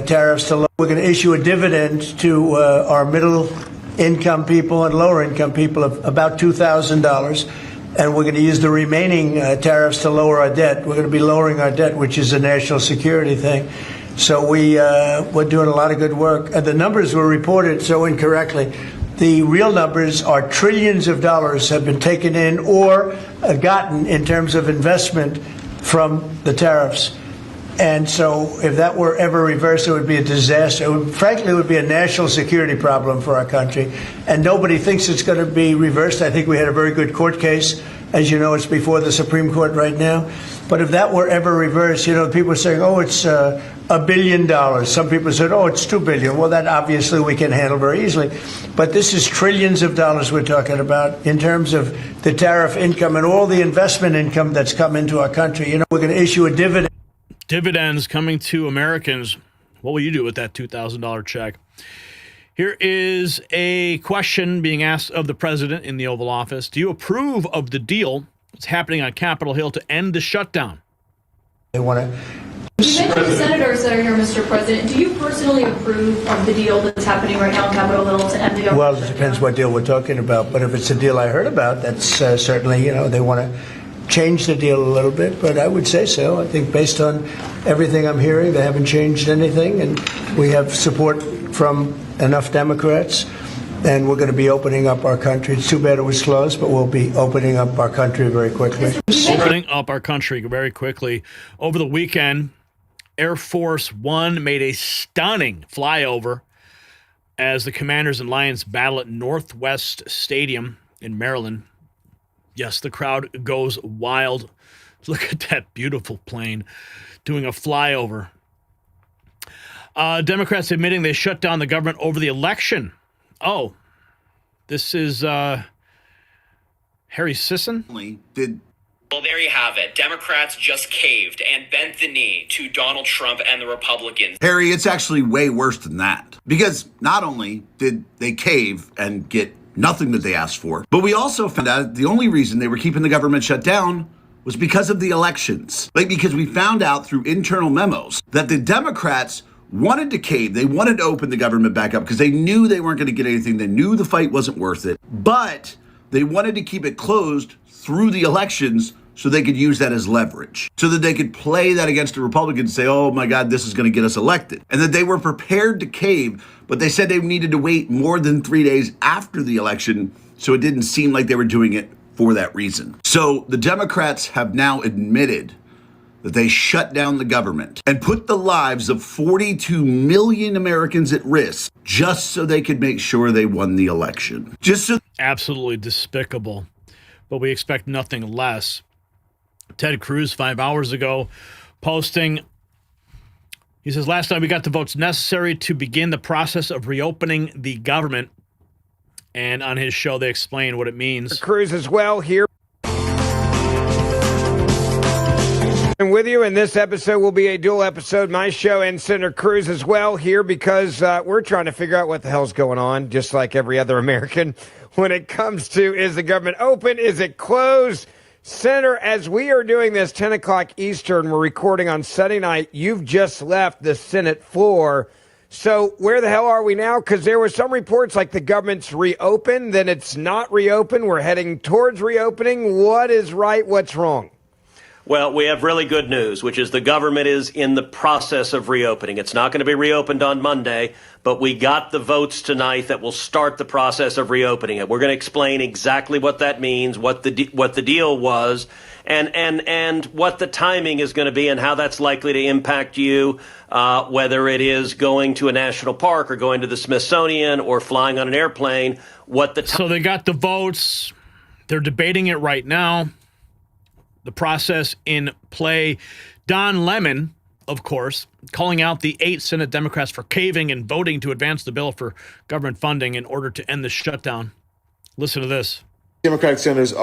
Tariffs to we're going to issue a dividend to our middle-income people and lower-income people of about $2,000. And we're going to use the remaining tariffs to lower our debt. We're going to be lowering our debt, which is a national security thing. So we're doing a lot of good work. And the numbers were reported so incorrectly. The real numbers are trillions of dollars have been taken in or gotten in terms of investment from the tariffs. And so if that were ever reversed, it would be a disaster. Frankly, it would be a national security problem for our country. And nobody thinks it's going to be reversed. I think we had a very good court case. As you know, it's before the Supreme Court right now. But if that were ever reversed, people are saying, oh, it's $1 billion. Some people said, oh, it's $2 billion. Well, that obviously we can handle very easily. But this is trillions of dollars we're talking about in terms of the tariff income and all the investment income that's come into our country. We're going to issue a dividend. Dividends coming to Americans. What will you do with that $2,000 check? Here is a question being asked of the president in the Oval Office. Do you approve of the deal that's happening on Capitol Hill to end the shutdown? They want to. You mentioned the senators that are here, Mr. President. Do you personally approve of the deal that's happening right now on Capitol Hill to end the government? Well, it depends what deal we're talking about. But if it's a deal I heard about, that's certainly, they want to change the deal a little bit, but I would say so. I think based on everything I'm hearing, they haven't changed anything, and we have support from enough Democrats. and we're going to be opening up our country. It's too bad it was closed, but we'll be opening up our country very quickly. Opening up our country very quickly. Over the weekend, Air Force One made a stunning flyover as the Commanders and Lions battle at Northwest Stadium in Maryland. Yes, the crowd goes wild. Look at that beautiful plane doing a flyover. Democrats admitting they shut down the government over the election. Oh, this is Harry Sisson? Well, there you have it. Democrats just caved and bent the knee to Donald Trump and the Republicans. Harry, it's actually way worse than that. Because not only did they cave and get nothing that they asked for, but we also found out the only reason they were keeping the government shut down was because of the elections. Because we found out through internal memos that the Democrats wanted to cave. They wanted to open the government back up because they knew they weren't going to get anything. They knew the fight wasn't worth it. But they wanted to keep it closed through the elections so they could use that as leverage, so that they could play that against the Republicans and say, oh my God, this is going to get us elected. And that they were prepared to cave, but they said they needed to wait more than 3 days after the election so it didn't seem like they were doing it for that reason. So the Democrats have now admitted that they shut down the government and put the lives of 42 million Americans at risk just so they could make sure they won the election. Absolutely despicable, but we expect nothing less. Ted Cruz 5 hours ago posting, he says, last night we got the votes necessary to begin the process of reopening the government. And on his show, they explain what it means. Cruz as well here. And with you, and this episode will be a dual episode. My show and Senator Cruz as well here because we're trying to figure out what the hell's going on, just like every other American, when it comes to, is the government open? Is it closed? Senator, as we are doing this 10 o'clock Eastern, we're recording on Sunday night. You've just left the Senate floor. So where the hell are we now? Because there were some reports like the government's reopened, then it's not reopened. We're heading towards reopening. What is right? What's wrong? Well, we have really good news, which is the government is in the process of reopening. It's not going to be reopened on Monday, but we got the votes tonight that will start the process of reopening it. We're going to explain exactly what that means, what the deal was, and what the timing is going to be and how that's likely to impact you, whether it is going to a national park or going to the Smithsonian or flying on an airplane. So they got the votes. They're debating it right now. The process in play. Don Lemon, of course, calling out the 8 Senate Democrats for caving and voting to advance the bill for government funding in order to end the shutdown. Listen to this. Democratic senators,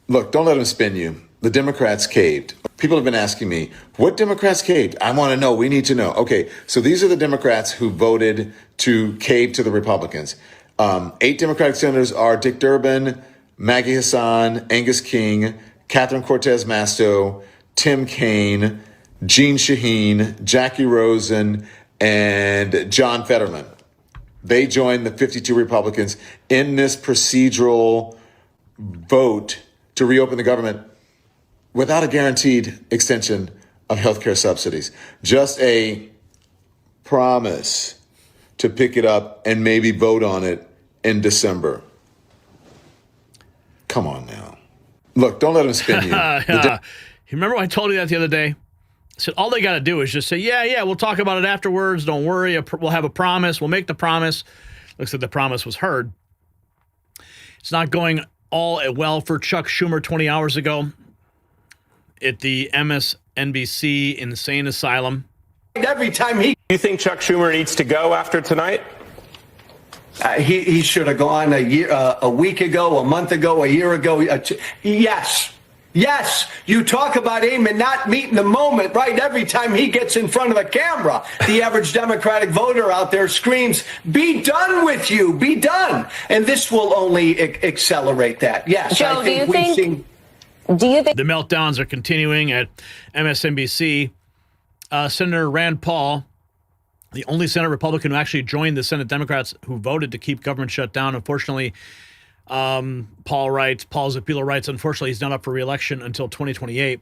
look, don't let them spin you. The Democrats caved. People have been asking me, what Democrats caved? I want to know. We need to know. Okay, so these are the Democrats who voted to cave to the Republicans. 8 Democratic senators are Dick Durbin, Maggie Hassan, Angus King, Catherine Cortez Masto, Tim Kaine, Jeanne Shaheen, Jackie Rosen, and John Fetterman. They joined the 52 Republicans in this procedural vote to reopen the government without a guaranteed extension of health care subsidies. Just a promise to pick it up and maybe vote on it in December. Come on now. Look, don't let them spin you. You remember when I told you that the other day? I said, all they got to do is just say, yeah, we'll talk about it afterwards. Don't worry. We'll have a promise. We'll make the promise. Looks like the promise was heard. It's not going all well for Chuck Schumer 20 hours ago at the MSNBC insane asylum. Every time you think Chuck Schumer needs to go after tonight? He should have gone a week ago, a month ago, a year ago. Yes. You talk about aim and not meeting the moment, right? Every time he gets in front of a camera, the average Democratic voter out there screams, be done with you, be done. And this will only accelerate that. Yes, Joe, I think the meltdowns are continuing at MSNBC. Senator Rand Paul, the only Senate Republican who actually joined the Senate Democrats who voted to keep government shut down. Unfortunately, Paul Zapilo writes, unfortunately, he's not up for re-election until 2028.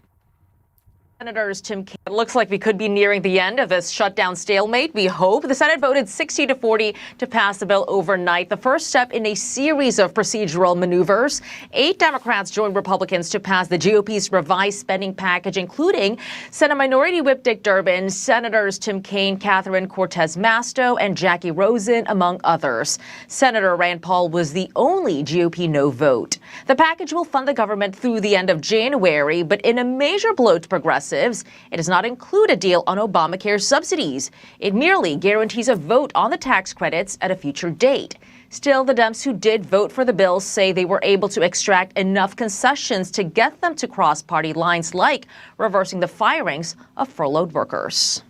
Senators Tim Kaine. It looks like we could be nearing the end of this shutdown stalemate. We hope. The Senate voted 60-40 to pass the bill overnight, the first step in a series of procedural maneuvers. 8 Democrats joined Republicans to pass the GOP's revised spending package, including Senate Minority Whip Dick Durbin, Senators Tim Kaine, Catherine Cortez Masto, and Jackie Rosen, among others. Senator Rand Paul was the only GOP no vote. The package will fund the government through the end of January, but in a major blow to progressives, it does not include a deal on Obamacare subsidies. It merely guarantees a vote on the tax credits at a future date. Still, the Dems who did vote for the bill say they were able to extract enough concessions to get them to cross party lines, like reversing the firings of furloughed workers.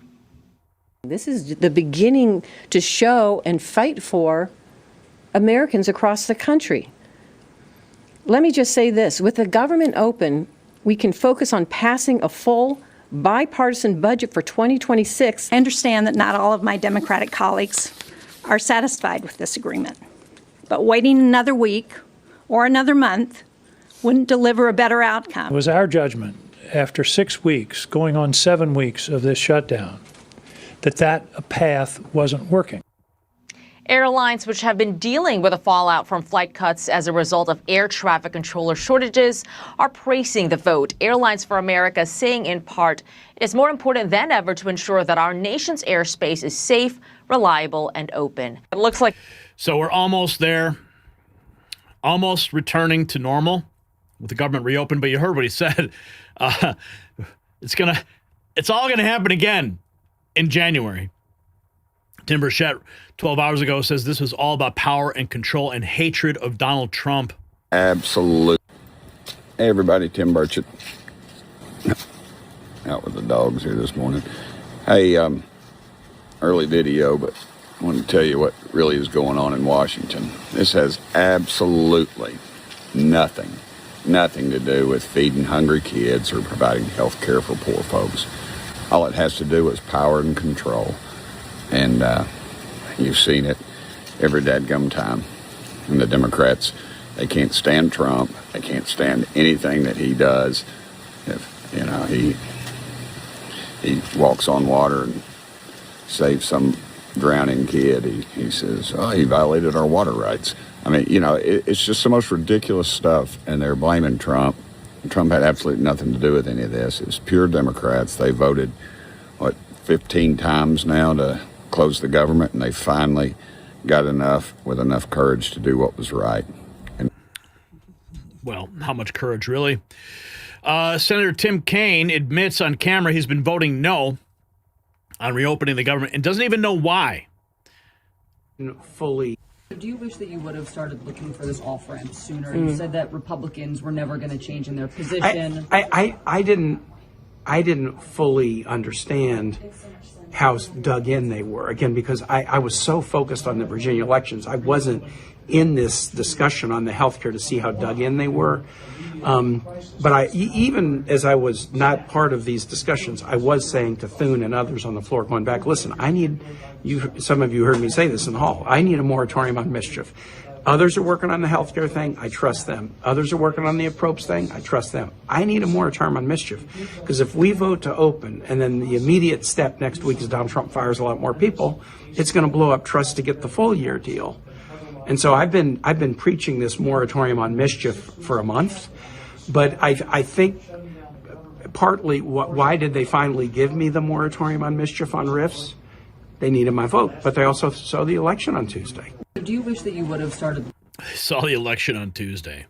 This is the beginning to show and fight for Americans across the country. Let me just say this. With the government open, we can focus on passing a full bipartisan budget for 2026. I understand that not all of my Democratic colleagues are satisfied with this agreement, but waiting another week or another month wouldn't deliver a better outcome. It was our judgment after 6 weeks, going on 7 weeks of this shutdown, that path wasn't working. Airlines, which have been dealing with the fallout from flight cuts as a result of air traffic controller shortages, are praising the vote. Airlines for America saying, in part, it is more important than ever to ensure that our nation's airspace is safe, reliable, and open. It looks like. So we're almost there, almost returning to normal with the government reopened. But you heard what he said. It's all gonna happen again in January. Tim Burchett, 12 hours ago, says this was all about power and control and hatred of Donald Trump. Absolutely. Hey, everybody, Tim Burchett. Out with the dogs here this morning. Hey, early video, but I want to tell you what really is going on in Washington. This has absolutely nothing to do with feeding hungry kids or providing health care for poor folks. All it has to do is power and control. And you've seen it every dadgum time. And the Democrats, they can't stand Trump. They can't stand anything that he does. If, he walks on water and saves some drowning kid, he says, oh, he violated our water rights. I mean, it's just the most ridiculous stuff. And they're blaming Trump. Trump had absolutely nothing to do with any of this. It's pure Democrats. They voted, 15 times now to close the government, and they finally got enough courage to do what was right. Well, how much courage, really? Senator Tim Kaine admits on camera he's been voting no on reopening the government and doesn't even know why. Fully. Do you wish that you would have started looking for this off-ramp sooner? You said that Republicans were never going to change in their position. I didn't fully understand how dug in they were, again, because I was so focused on the Virginia elections. I wasn't in this discussion on the healthcare to see how dug in they were. But even as I was not part of these discussions, I was saying to Thune and others on the floor, going back, listen, some of you heard me say this in the hall, I need a moratorium on mischief. Others are working on the healthcare thing. I trust them. Others are working on the approach thing. I trust them. I need a moratorium on mischief, because if we vote to open and then the immediate step next week is Donald Trump fires a lot more people, it's going to blow up trust to get the full year deal. And so I've been preaching this moratorium on mischief for a month, but I think partly why did they finally give me the moratorium on mischief on RIFs? They needed my vote, but they also saw the election on Tuesday. Do you wish that you would have started? Saw the election on Tuesday.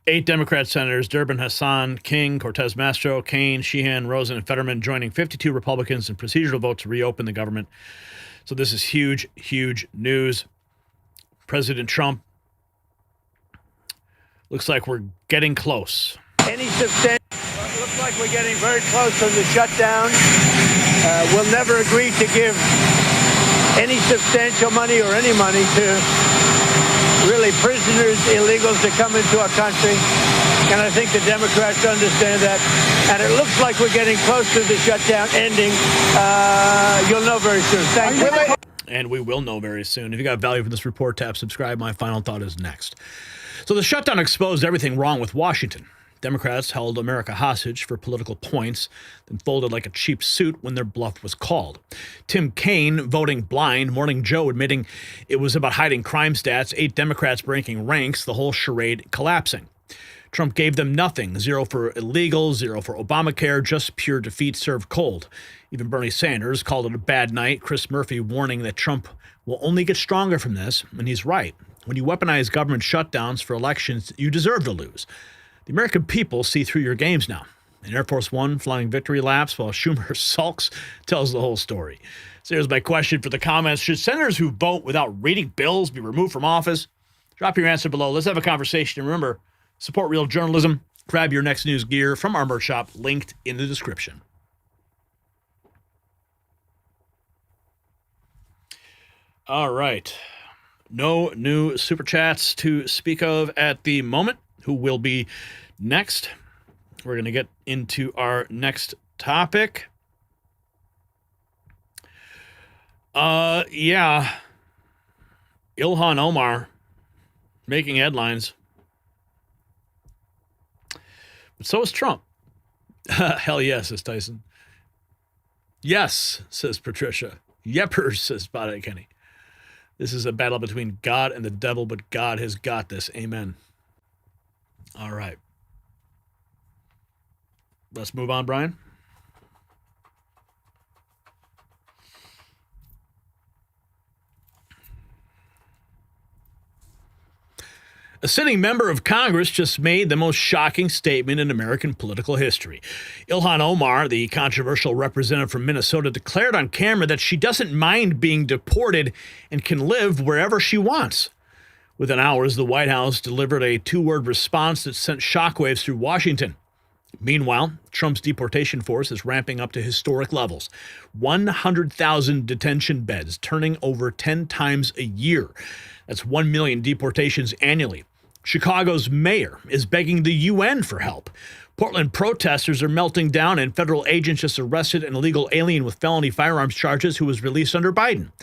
8 Democrat senators, Durbin, Hassan, King, Cortez Masto, Kaine, Sheehan, Rosen, and Fetterman, joining 52 Republicans in procedural vote to reopen the government. So this is huge, huge news. President Trump, looks like we're getting close. Looks like we're getting very close on the shutdown. We'll never agree to give any substantial money or any money to really prisoners, illegals that come into our country. And I think the Democrats understand that. And it looks like we're getting close to the shutdown ending. You'll know very soon. Thank you. And we will know very soon. If you got value from this report, tap subscribe. My final thought is next. So the shutdown exposed everything wrong with Washington. Democrats held America hostage for political points, then folded like a cheap suit when their bluff was called. Tim Kaine voting blind, Morning Joe admitting it was about hiding crime stats, 8 Democrats breaking ranks, the whole charade collapsing. Trump gave them nothing, 0 for illegal, 0 for Obamacare, just pure defeat served cold. Even Bernie Sanders called it a bad night. Chris Murphy warning that Trump will only get stronger from this, and he's right. When you weaponize government shutdowns for elections, you deserve to lose. The American people see through your games now. And Air Force One flying victory laps while Schumer sulks tells the whole story. So here's my question for the comments. Should senators who vote without reading bills be removed from office? Drop your answer below. Let's have a conversation. And remember, support real journalism. Grab your next news gear from our merch shop, linked in the description. All right. No new super chats to speak of at the moment. Who will be next? We're going to get into our next topic. Ilhan Omar making headlines. But so is Trump. Hell yes, says Tyson. Yes, says Patricia. Yeppers, says Spotted Kenny. This is a battle between God and the devil, but God has got this. Amen. All right. Let's move on, Brian. A sitting member of Congress just made the most shocking statement in American political history. Ilhan Omar, the controversial representative from Minnesota, declared on camera that she doesn't mind being deported and can live wherever she wants. Within hours, the White House delivered a 2-word response that sent shockwaves through Washington. Meanwhile, Trump's deportation force is ramping up to historic levels. 100,000 detention beds, turning over 10 times a year. That's 1 million deportations annually. Chicago's mayor is begging the UN for help. Portland protesters are melting down, and federal agents just arrested an illegal alien with felony firearms charges who was released under Biden.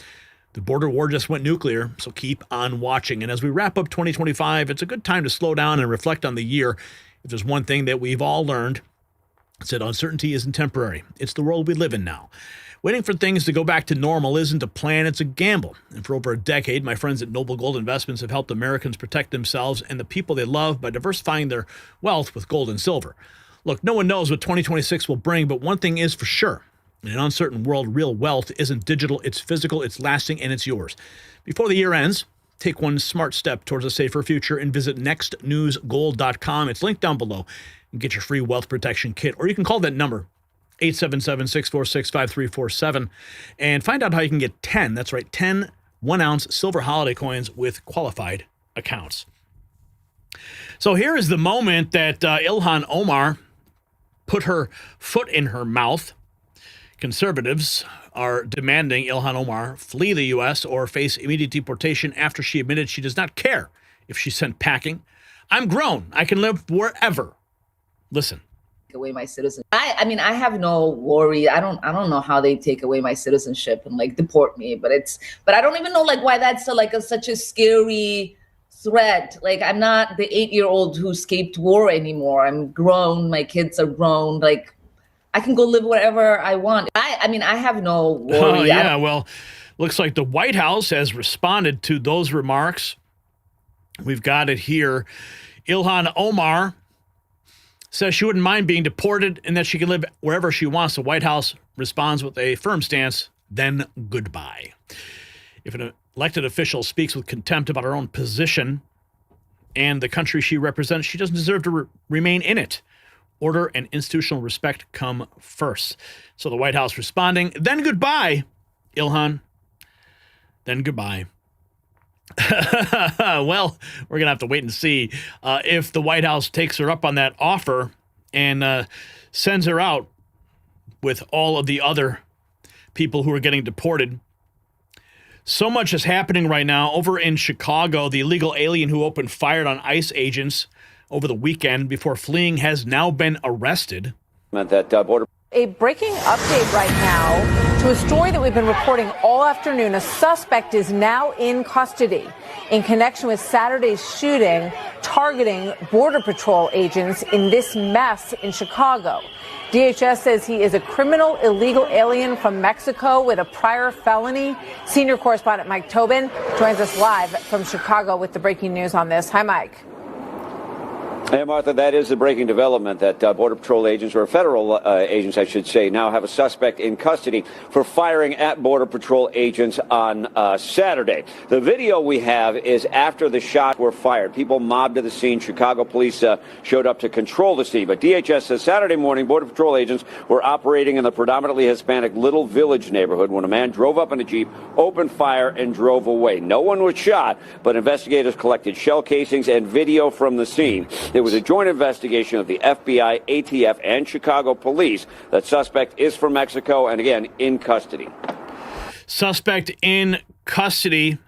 The border war just went nuclear, so keep on watching. And as we wrap up 2025, it's a good time to slow down and reflect on the year. If there's one thing that we've all learned, it's that uncertainty isn't temporary. It's the world we live in now. Waiting for things to go back to normal isn't a plan, it's a gamble. And for over a decade, my friends at Noble Gold Investments have helped Americans protect themselves and the people they love by diversifying their wealth with gold and silver. Look, no one knows what 2026 will bring, but one thing is for sure. In an uncertain world, real wealth isn't digital, it's physical, it's lasting, and it's yours. Before the year ends, take one smart step towards a safer future and visit nextnewsgold.com. It's linked down below and get your free wealth protection kit. Or you can call that number, 877-646-5347, and find out how you can get 10, that's right, 10 1-ounce silver holiday coins with qualified accounts. So here is the moment that Ilhan Omar put her foot in her mouth. Conservatives are demanding Ilhan Omar flee the U.S. or face immediate deportation after she admitted she does not care if she's sent packing. I'm grown. I can live wherever. Listen. Away my citizenship. I mean, I have no worry. I don't know how they take away my citizenship and like deport me, but I don't even know like why that's such a scary threat. Like, I'm not the 8-year-old who escaped war anymore. I'm grown. My kids are grown. Like, I can go live wherever I want. I mean, I have no worry. Oh, yeah. Well, looks like the White House has responded to those remarks. We've got it here. Ilhan Omar says she wouldn't mind being deported and that she can live wherever she wants. The White House responds with a firm stance, then goodbye. If an elected official speaks with contempt about her own position and the country she represents, she doesn't deserve to remain in it. Order and institutional respect come first. So the White House responding, then goodbye, Ilhan. Then goodbye. Well, we're going to have to wait and see if the White House takes her up on that offer and sends her out with all of the other people who are getting deported. So much is happening right now. Over in Chicago, the illegal alien who opened fire on ICE agents over the weekend before fleeing has now been arrested. A breaking update right now to a story that we've been reporting all afternoon. A suspect is now in custody in connection with Saturday's shooting, targeting Border Patrol agents in this mess in Chicago. DHS says he is a criminal illegal alien from Mexico with a prior felony. Senior correspondent Mike Tobin joins us live from Chicago with the breaking news on this. Hi, Mike. Hey, Martha, that is the breaking development that Border Patrol agents, or federal agents, I should say, now have a suspect in custody for firing at Border Patrol agents on Saturday. The video we have is after the shots were fired. People mobbed to the scene. Chicago police showed up to control the scene. But DHS says Saturday morning, Border Patrol agents were operating in the predominantly Hispanic Little Village neighborhood when a man drove up in a Jeep, opened fire, and drove away. No one was shot, but investigators collected shell casings and video from the scene. It was a joint investigation of the FBI, ATF, and Chicago police. That suspect is from Mexico and, again, in custody. Suspect in custody.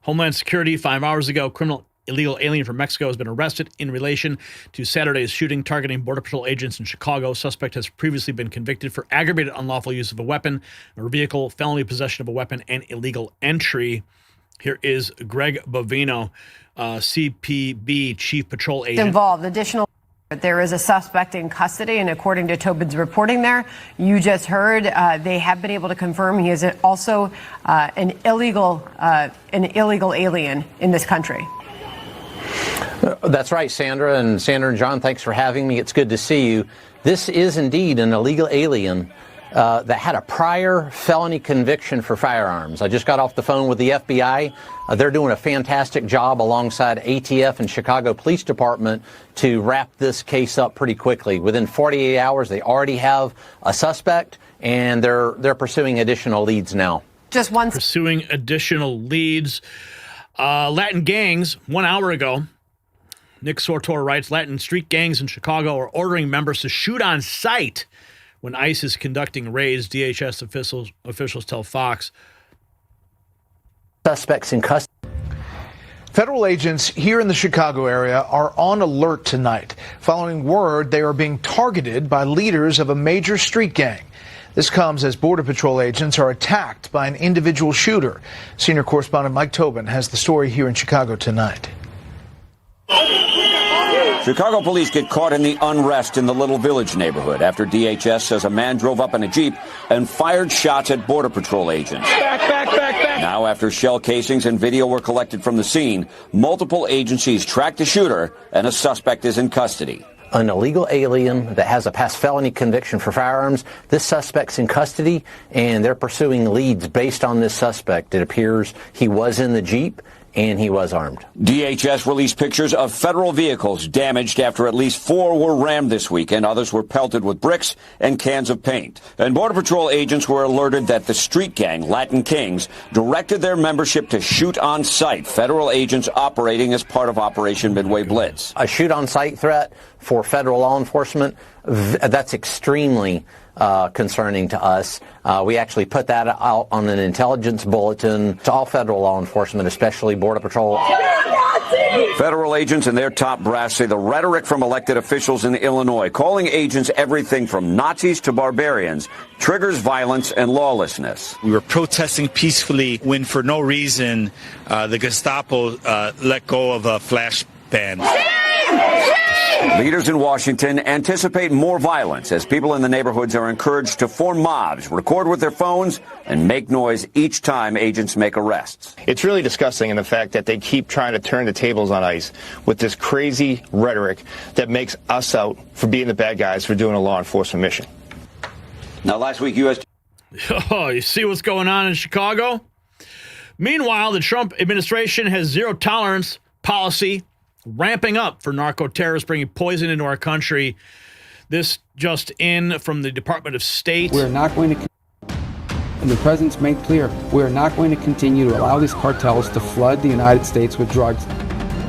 Homeland Security, 5 hours ago, criminal illegal alien from Mexico has been arrested in relation to Saturday's shooting targeting Border Patrol agents in Chicago. Suspect has previously been convicted for aggravated unlawful use of a weapon or vehicle, felony possession of a weapon, and illegal entry. Here is Greg Bovino, CPB Chief Patrol Agent. Involved. There is a suspect in custody, and according to Tobin's reporting there, you just heard, they have been able to confirm he is also an illegal alien in this country. That's right, Sandra. And John, thanks for having me. It's good to see you. This is indeed an illegal alien that had a prior felony conviction for firearms. I just got off the phone with the FBI. They're doing a fantastic job alongside ATF and Chicago Police Department to wrap this case up pretty quickly. Within 48 hours, they already have a suspect, and they're pursuing additional leads now. Pursuing additional leads. Latin gangs, 1 hour ago, Nick Sortor writes, Latin street gangs in Chicago are ordering members to shoot on sight when ICE is conducting raids. DHS officials tell Fox. Suspects in custody. Federal agents here in the Chicago area are on alert tonight, following word they are being targeted by leaders of a major street gang. This comes as Border Patrol agents are attacked by an individual shooter. Senior correspondent Mike Tobin has the story here in Chicago tonight. Chicago police get caught in the unrest in the Little Village neighborhood after DHS says a man drove up in a Jeep and fired shots at Border Patrol agents. Back. Now, after shell casings and video were collected from the scene, multiple agencies tracked the shooter and a suspect is in custody. An illegal alien that has a past felony conviction for firearms. This suspect's in custody, and they're pursuing leads based on this suspect. It appears he was in the Jeep and he was armed. DHS released pictures of federal vehicles damaged after at least 4 were rammed this week, and others were pelted with bricks and cans of paint. And Border Patrol agents were alerted that the street gang, Latin Kings, directed their membership to shoot on sight. Federal agents operating as part of Operation Midway Blitz. A shoot on sight threat for federal law enforcement, that's extremely concerning to us. We actually put that out on an intelligence bulletin to all federal law enforcement, especially Border Patrol. Federal agents and their top brass say the rhetoric from elected officials in Illinois, calling agents everything from Nazis to barbarians, triggers violence and lawlessness. We were protesting peacefully when, for no reason, the Gestapo let go of a flash ban. Leaders in Washington anticipate more violence as people in the neighborhoods are encouraged to form mobs, record with their phones, and make noise each time agents make arrests. It's really disgusting in the fact that they keep trying to turn the tables on ICE with this crazy rhetoric that makes us out for being the bad guys for doing a law enforcement mission. Now, last week, U.S. Oh, you see what's going on in Chicago? Meanwhile, the Trump administration has zero tolerance policy ramping up for narco-terrorists bringing poison into our country. This just in from the Department of State. We're not going to, and the president's made clear, we're not going to continue to allow these cartels to flood the United States with drugs.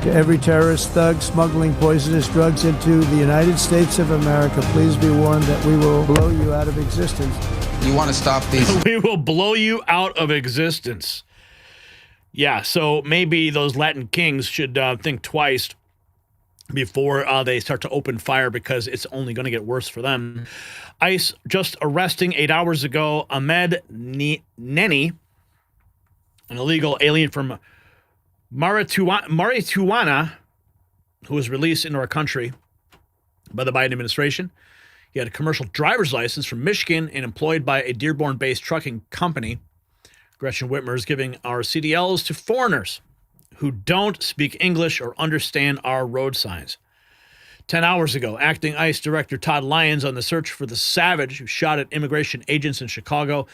To every terrorist thug smuggling poisonous drugs into the United States of America, please be warned that we will blow you out of existence. You want to stop these? We will blow you out of existence. Yeah, so maybe those Latin kings should think twice before they start to open fire, because it's only going to get worse for them. ICE just arresting 8 hours ago Ahmed Neni, an illegal alien from Mauritania, who was released into our country by the Biden administration. He had a commercial driver's license from Michigan and employed by a Dearborn-based trucking company. Gretchen Whitmer is giving our CDLs to foreigners who don't speak English or understand our road signs. 10 hours ago, acting ICE Director Todd Lyons on the search for the savage who shot at immigration agents in Chicago.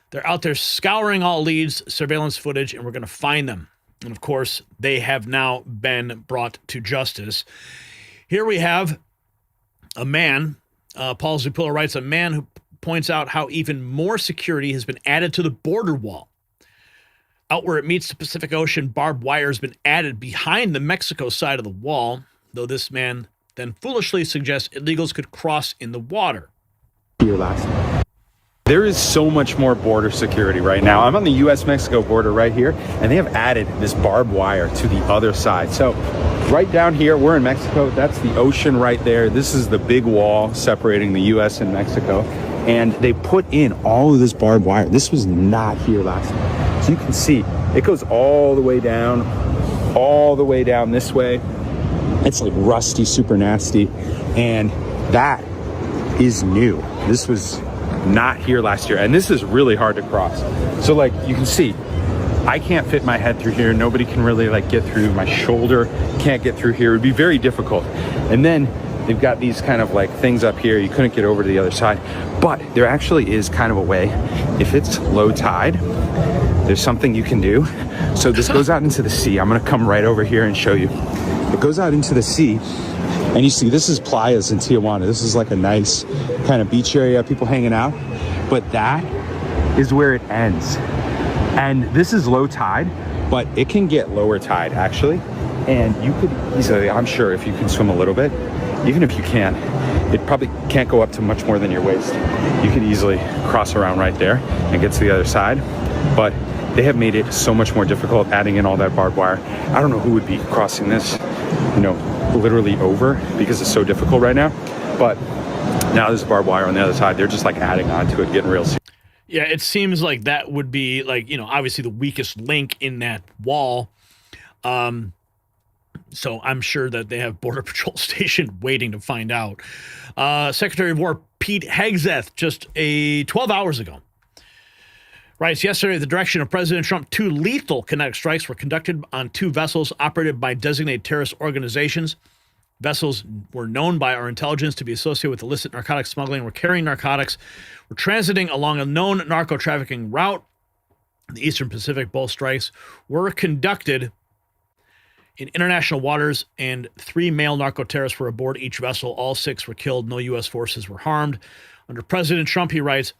They're out there scouring all leads, surveillance footage, and we're going to find them. And, of course, they have now been brought to justice. Here we have a man, Paul Zupilla writes, a man who points out how even more security has been added to the border wall. Out where it meets the Pacific Ocean, barbed wire has been added behind the Mexico side of the wall, though this man then foolishly suggests illegals could cross in the water. There is so much more border security right now. I'm on the U.S.-Mexico border right here, and they have added this barbed wire to the other side. So right down here, we're in Mexico. That's the ocean right there. This is the big wall separating the U.S. and Mexico. And they put in all of this barbed wire. This was not here last time. So you can see it goes all the way down this way. It's like rusty, super nasty. And that is new. This was not here last year. And this is really hard to cross. So like you can see, I can't fit my head through here. Nobody can really like get through. My shoulder can't get through here. It would be very difficult. And then they've got these kind of like things up here. You couldn't get over to the other side. But there actually is kind of a way. If it's low tide, there's something you can do. So this goes out into the sea. I'm gonna come right over here and show you. It goes out into the sea, and you see this is playas in Tijuana. This is like a nice kind of beach area, people hanging out. But that is where it ends. And this is low tide, but it can get lower tide actually. And you could easily, I'm sure if you can swim a little bit, even if you can't, it probably can't go up to much more than your waist. You could easily cross around right there and get to the other side. But they have made it so much more difficult adding in all that barbed wire. I don't know who would be crossing this, literally over because it's so difficult right now. But now there's barbed wire on the other side. They're just like adding on to it, getting real serious. Yeah, it seems like that would be like, obviously the weakest link in that wall. So I'm sure that they have Border Patrol Station waiting to find out. Secretary of War Pete Hegseth just 12 hours ago writes, yesterday, at the direction of President Trump, 2 lethal kinetic strikes were conducted on 2 vessels operated by designated terrorist organizations. Vessels were known by our intelligence to be associated with illicit narcotics smuggling, were carrying narcotics, were transiting along a known narco-trafficking route in the Eastern Pacific. Both strikes were conducted in international waters, and 3 male narco-terrorists were aboard each vessel. All 6 were killed. No U.S. forces were harmed. Under President Trump, he writes,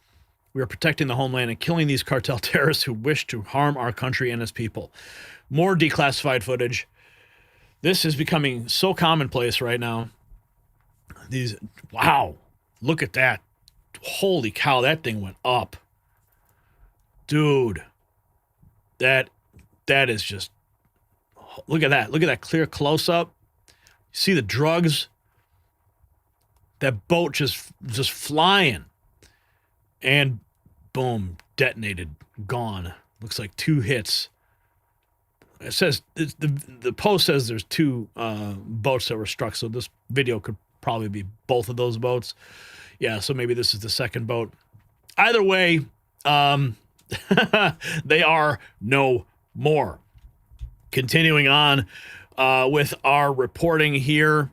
we are protecting the homeland and killing these cartel terrorists who wish to harm our country and its people. More declassified footage. This is becoming so commonplace right now. Wow, look at that. Holy cow, that thing went up. Dude, that is just, look at that. Look at that clear close-up. See the drugs? That boat just flying. And boom, detonated, gone. Looks like 2 hits. It says, the post says there's 2 boats that were struck, so this video could probably be both of those boats. Yeah, so maybe this is the second boat. Either way, they are no more. Continuing on with our reporting here.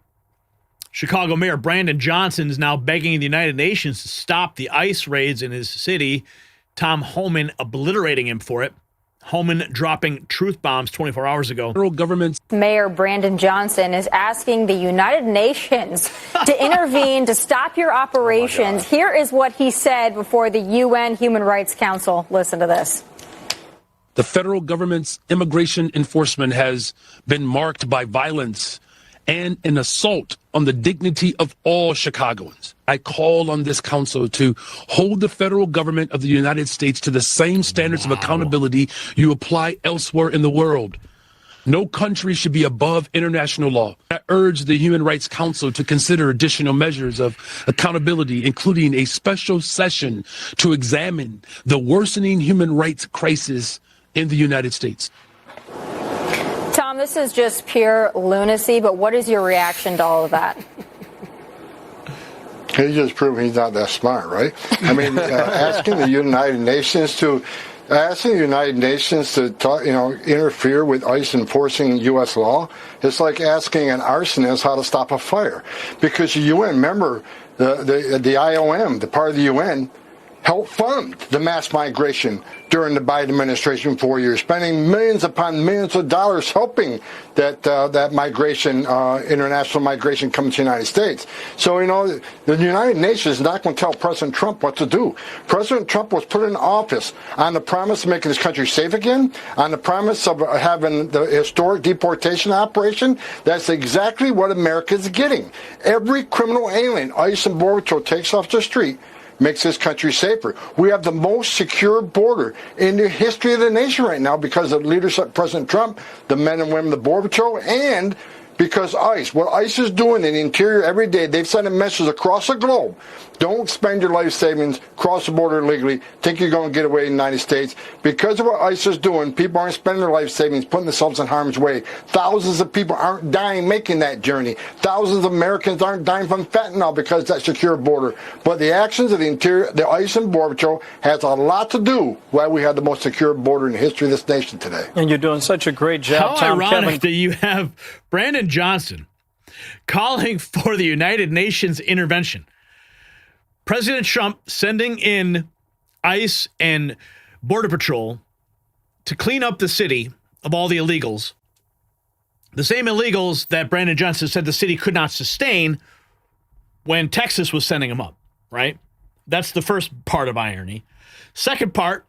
Chicago Mayor Brandon Johnson is now begging the United Nations to stop the ICE raids in his city. Tom Homan obliterating him for it. Homan dropping truth bombs 24 hours ago. Federal government's Mayor Brandon Johnson is asking the United Nations to intervene to stop your operations. Here is what he said before the UN Human Rights Council. Listen to this. The federal government's immigration enforcement has been marked by violence and an assault on the dignity of all Chicagoans. I call on this council to hold the federal government of the United States to the same standards of accountability you apply elsewhere in the world. No country should be above international law. I urge the Human Rights Council to consider additional measures of accountability, including a special session to examine the worsening human rights crisis in the United States. Tom, this is just pure lunacy, but what is your reaction to all of that? He just proved he's not that smart, right? I mean, asking the United Nations to talk, interfere with ICE enforcing U.S. law, it's like asking an arsonist how to stop a fire. Because the UN, remember, the IOM, the part of the UN, helped fund the mass migration during the Biden administration 4 years, spending millions upon millions of dollars helping that migration, international migration, come to the United States. So, the United Nations is not going to tell President Trump what to do. President Trump was put in office on the promise of making this country safe again, on the promise of having the historic deportation operation. That's exactly what America is getting. Every criminal alien ICE and Border Patrol takes off the street makes this country safer. We have the most secure border in the history of the nation right now because of leadership, President Trump, the men and women of the Border Patrol, and because ICE, what ICE is doing in the interior every day, they've sent a message across the globe. Don't spend your life savings, cross the border illegally, think you're going to get away in the United States. Because of what ICE is doing, people aren't spending their life savings, putting themselves in harm's way. Thousands of people aren't dying making that journey. Thousands of Americans aren't dying from fentanyl because of that secure border. But the actions of the interior, the ICE and Border Patrol, has a lot to do why we have the most secure border in the history of this nation today. And you're doing such a great job, How Tom. ironic Kevin. that you have Brandon Johnson calling for the United Nations intervention. President Trump sending in ICE and Border Patrol to clean up the city of all the illegals, the same illegals that Brandon Johnson said the city could not sustain when Texas was sending them up, right? That's the first part of irony. Second part,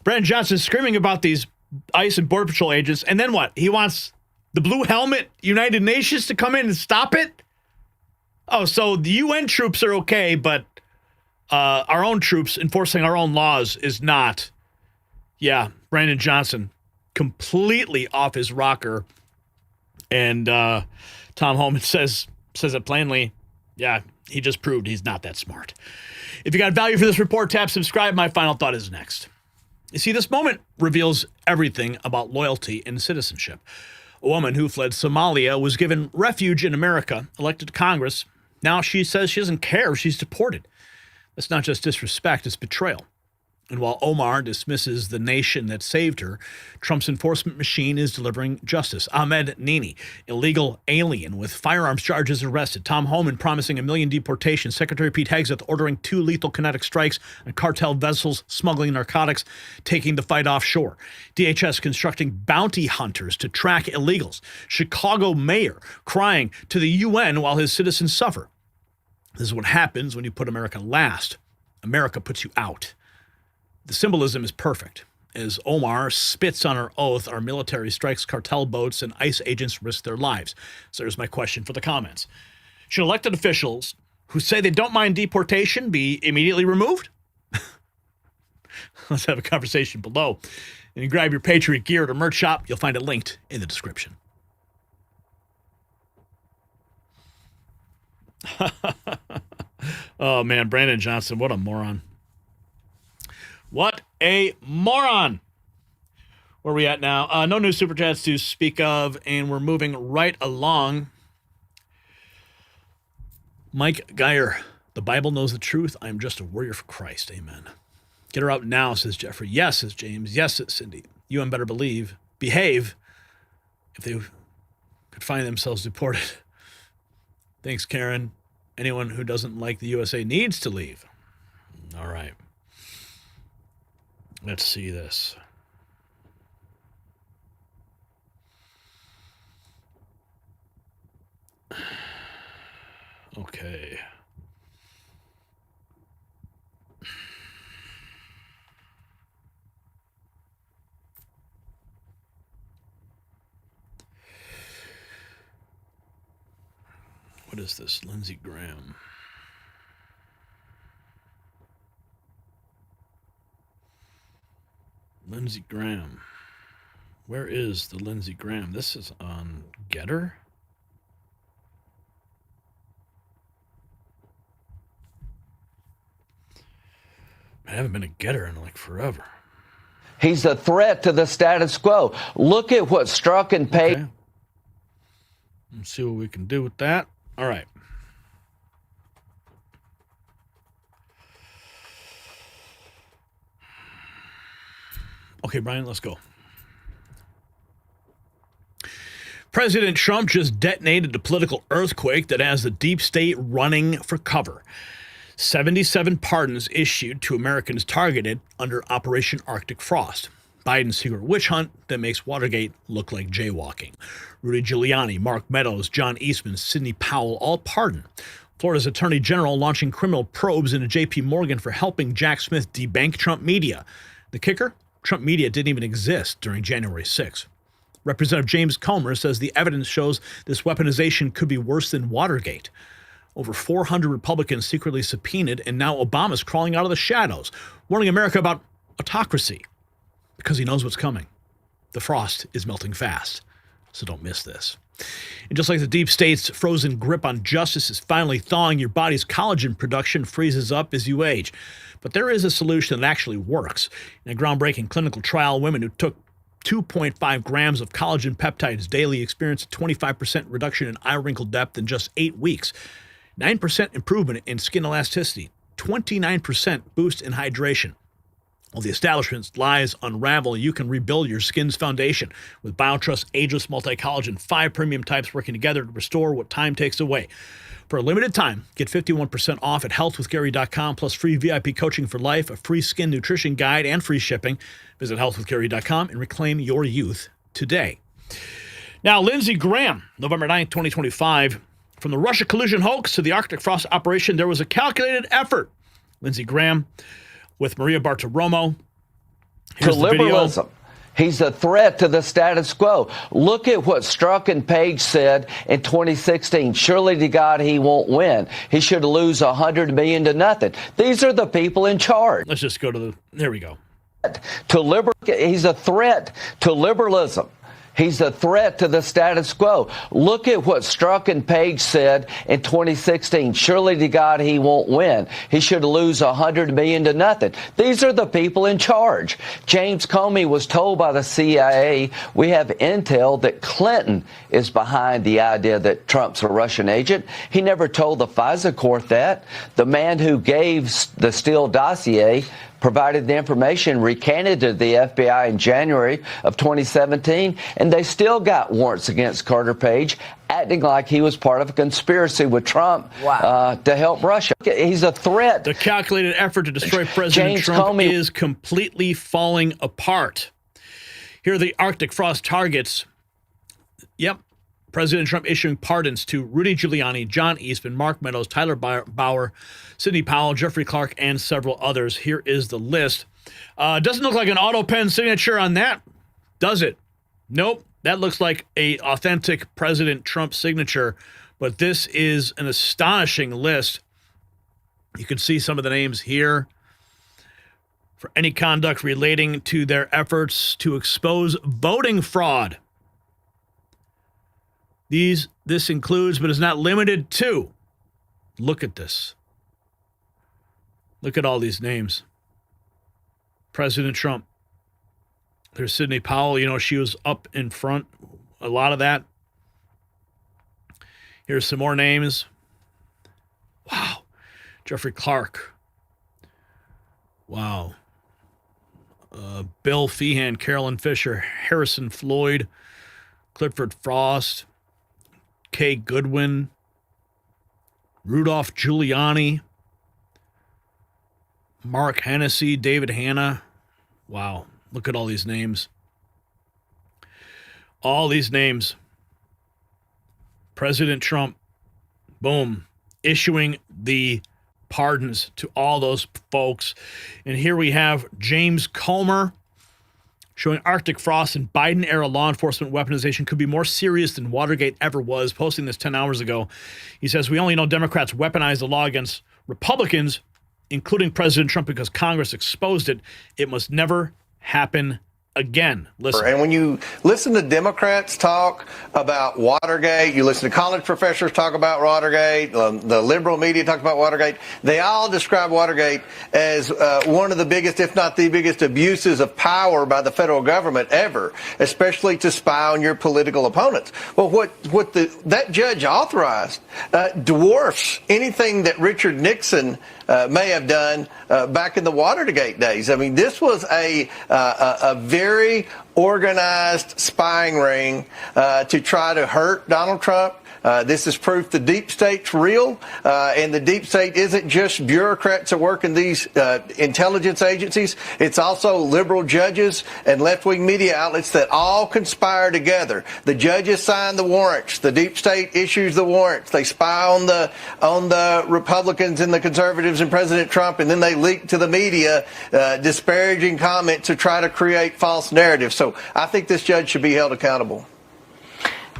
Brandon Johnson screaming about these ICE and Border Patrol agents, and then what? He wants the Blue Helmet United Nations to come in and stop it? Oh, so the UN troops are okay, but our own troops enforcing our own laws is not. Yeah, Brandon Johnson completely off his rocker. And Tom Homan says it plainly. Yeah, he just proved he's not that smart. If you got value for this report, tap subscribe. My final thought is next. You see, this moment reveals everything about loyalty and citizenship. A woman who fled Somalia was given refuge in America, elected to Congress. Now she says she doesn't care if she's deported. That's not just disrespect, it's betrayal. And while Omar dismisses the nation that saved her, Trump's enforcement machine is delivering justice. Ahmed Nini, illegal alien with firearms charges, arrested. Tom Homan promising 1 million deportations. Secretary Pete Hegseth ordering 2 lethal kinetic strikes on cartel vessels smuggling narcotics, taking the fight offshore. DHS constructing bounty hunters to track illegals. Chicago mayor crying to the UN while his citizens suffer. This is what happens when you put America last. America puts you out. The symbolism is perfect. As Omar spits on her oath, our military strikes cartel boats and ICE agents risk their lives. So here's my question for the comments. Should elected officials who say they don't mind deportation be immediately removed? Let's have a conversation below. And you grab your Patriot gear at our merch shop. You'll find it linked in the description. Oh, man, Brandon Johnson, what a moron. What a moron. Where are we at now? No new Super Chats to speak of, and we're moving right along. Mike Geyer, the Bible knows the truth. I am just a warrior for Christ. Amen. Get her out now, says Jeffrey. Yes, says James. Yes, says Cindy. You better behave if they could find themselves deported. Thanks, Karen. Anyone who doesn't like the USA needs to leave. All right. Let's see this. Okay. What is this? Lindsey Graham. Lindsey Graham. Where is the Lindsey Graham? This is on Getter? I haven't been a Getter in like forever. He's a threat to the status quo. Look at what Strzok and Page. Okay. Let's see what we can do with that. All right. Okay, Brian, let's go. President Trump just detonated a political earthquake that has the deep state running for cover. 77 pardons issued to Americans targeted under Operation Arctic Frost. Biden's secret witch hunt that makes Watergate look like jaywalking. Rudy Giuliani, Mark Meadows, John Eastman, Sidney Powell, all pardoned. Florida's Attorney General launching criminal probes into J.P. Morgan for helping Jack Smith debank Trump media. The kicker? Trump media didn't even exist during January 6th. Representative James Comer says the evidence shows this weaponization could be worse than Watergate. Over 400 Republicans secretly subpoenaed, and now Obama's crawling out of the shadows, warning America about autocracy because he knows what's coming. The frost is melting fast, so don't miss this. And just like the deep state's frozen grip on justice is finally thawing, your body's collagen production freezes up as you age. But there is a solution that actually works. In a groundbreaking clinical trial, women who took 2.5 grams of collagen peptides daily experienced a 25% reduction in eye wrinkle depth in just 8 weeks, 9% improvement in skin elasticity, 29% boost in hydration. While the establishment's lies unravel, you can rebuild your skin's foundation with BioTrust Ageless Multi-Collagen, 5 premium types working together to restore what time takes away. For a limited time, get 51% off at healthwithgary.com plus free VIP coaching for life, a free skin nutrition guide, and free shipping. Visit healthwithgary.com and reclaim your youth today. Now, Lindsey Graham, November 9th, 2025. From the Russia collusion hoax to the Arctic Frost operation, there was a calculated effort. Lindsey Graham with Maria Bartiromo. Here's to liberalism. Video. He's a threat to the status quo. Look at what Strzok and Page said in 2016. Surely to God he won't win. He should lose $100 million to nothing. These are the people in charge. Let's just go to the. There we go. He's a threat to liberalism. He's a threat to the status quo. Look at what Strzok and Page said in 2016. Surely to God he won't win. He should lose $100 million to nothing. These are the people in charge. James Comey was told by the CIA, we have intel that Clinton is behind the idea that Trump's a Russian agent. He never told the FISA court that. The man who gave the Steele dossier provided the information, recanted to the FBI in January of 2017, and they still got warrants against Carter Page, acting like he was part of a conspiracy with Trump to help Russia. He's a threat. The calculated effort to destroy President Trump is completely falling apart. Here are the Arctic Frost targets. Yep. President Trump issuing pardons to Rudy Giuliani, John Eastman, Mark Meadows, Tyler Bauer, Sidney Powell, Jeffrey Clark, and several others. Here is the list. Doesn't look like an auto pen signature on that, does it? Nope. That looks like a authentic President Trump signature, but this is an astonishing list. You can see some of the names here. For any conduct relating to their efforts to expose voting fraud. This includes, but is not limited to, look at this. Look at all these names. President Trump. There's Sidney Powell. You know, she was up in front. A lot of that. Here's some more names. Wow. Jeffrey Clark. Wow. Bill Feehan, Carolyn Fisher, Harrison Floyd, Clifford Frost, Kay Goodwin, Rudolph Giuliani, Mark Hennessy, David Hanna. Wow, look at all these names. All these names. President Trump, boom, issuing the pardons to all those folks. And here we have James Comer showing Arctic frost and Biden-era law enforcement weaponization could be more serious than Watergate ever was, posting this 10 hours ago. He says, we only know Democrats weaponized the law against Republicans, including President Trump, because Congress exposed it. It must never happen again. Listen. And when you listen to Democrats talk about Watergate, you listen to college professors talk about Watergate, the liberal media talk about Watergate, they all describe Watergate as one of the biggest, if not the biggest, abuses of power by the federal government ever, especially to spy on your political opponents. Well, what that judge authorized dwarfs anything that Richard Nixon may have done back in the Watergate days. I mean, this was a very organized spying ring to try to hurt Donald Trump. This is proof the deep state's real, and the deep state isn't just bureaucrats that work in these intelligence agencies. It's also liberal judges and left-wing media outlets that all conspire together. The judges sign the warrants. The deep state issues the warrants. They spy on the Republicans and the conservatives and President Trump, and then they leak to the media disparaging comments to try to create false narratives. So I think this judge should be held accountable.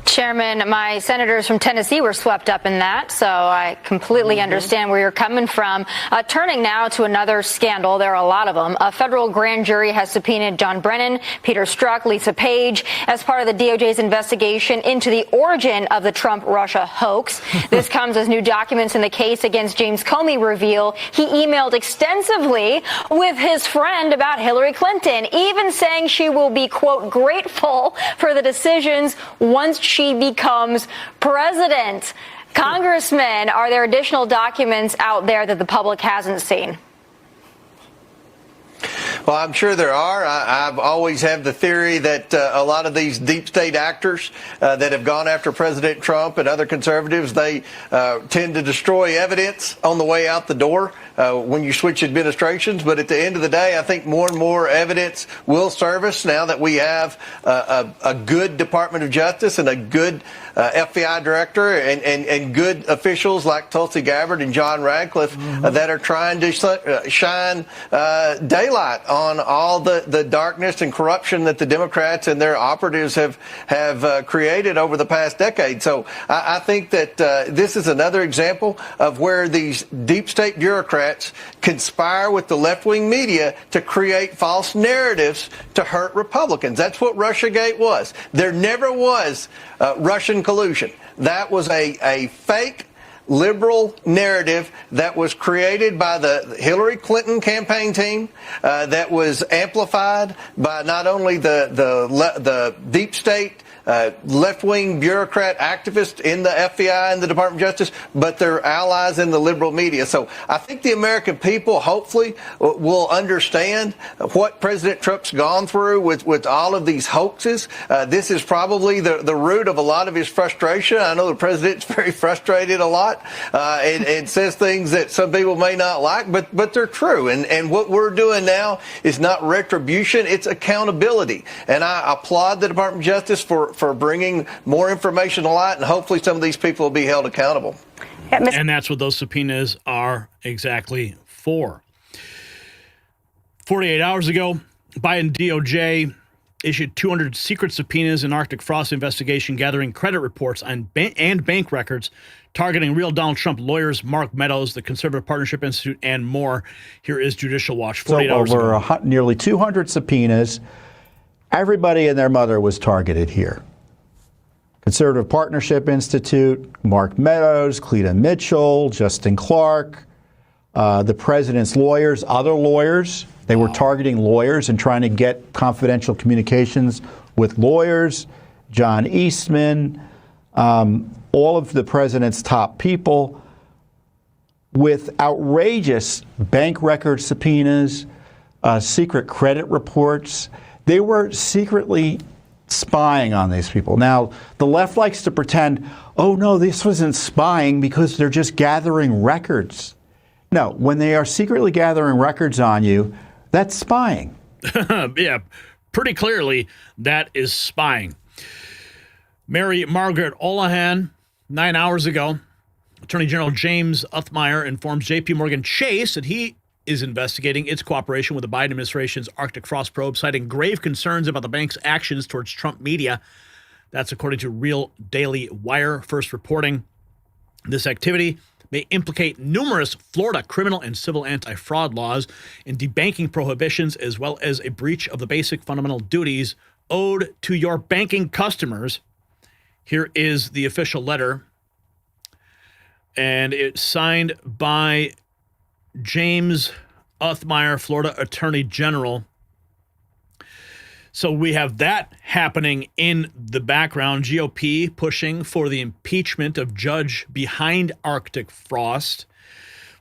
Chairman, my senators from Tennessee were swept up in that, so I completely understand where you're coming from. Turning now to another scandal, there are a lot of them. A federal grand jury has subpoenaed John Brennan, Peter Strzok, Lisa Page as part of the DOJ's investigation into the origin of the Trump-Russia hoax. This comes as new documents in the case against James Comey reveal he emailed extensively with his friend about Hillary Clinton, even saying she will be, quote, grateful for the decisions once she becomes president. Congressman, are there additional documents out there that the public hasn't seen? Well, I'm sure there are. I've always had the theory that a lot of these deep state actors that have gone after President Trump and other conservatives, they tend to destroy evidence on the way out the door when you switch administrations. But at the end of the day, I think more and more evidence will serve us now that we have a good Department of Justice and a good FBI director and good officials like Tulsi Gabbard and John Radcliffe that are trying to shine daylight on all the darkness and corruption that the Democrats and their operatives have created over the past decade. So I think that this is another example of where these deep state bureaucrats conspire with the left-wing media to create false narratives to hurt Republicans. That's what Russiagate was. There never was Russian collusion. That was a fake liberal narrative that was created by the Hillary Clinton campaign team, that was amplified by not only the deep state left-wing bureaucrat activists in the FBI and the Department of Justice, but their allies in the liberal media. So I think the American people hopefully will understand what President Trump's gone through with all of these hoaxes. This is probably the root of a lot of his frustration. I know the president's very frustrated a lot and says things that some people may not like, but they're true. And what we're doing now is not retribution, it's accountability. And I applaud the Department of Justice for bringing more information to light, and hopefully some of these people will be held accountable. And that's what those subpoenas are exactly for. 48 hours ago, Biden DOJ issued 200 secret subpoenas in Arctic frost investigation, gathering credit reports and bank records, targeting real Donald Trump lawyers, Mark Meadows, the Conservative Partnership Institute, and more. Here is Judicial Watch. 48 hours ago. Over nearly 200 subpoenas. Everybody and their mother was targeted here. Conservative Partnership Institute, Mark Meadows, Cleta Mitchell, Justin Clark, the president's lawyers, other lawyers. They were targeting lawyers and trying to get confidential communications with lawyers, John Eastman, all of the president's top people, with outrageous bank record subpoenas, secret credit reports. They were secretly spying on these people. Now, the left likes to pretend, oh, no, this wasn't spying because they're just gathering records. No, when they are secretly gathering records on you, that's spying. Yeah, pretty clearly, that is spying. Mary Margaret Olohan, 9 hours ago, Attorney General James Uthmeier informs J.P. Morgan Chase that he is investigating its cooperation with the Biden administration's Arctic frost probe, citing grave concerns about the bank's actions towards Trump media. That's according to Real Daily Wire first reporting this activity may implicate numerous Florida criminal and civil anti-fraud laws and debanking prohibitions, as well as a breach of the basic fundamental duties owed to your banking customers. Here is the official letter, and it's signed by James Uthmeyer, Florida Attorney General. So we have that happening in the background. GOP pushing for the impeachment of judge behind Arctic Frost.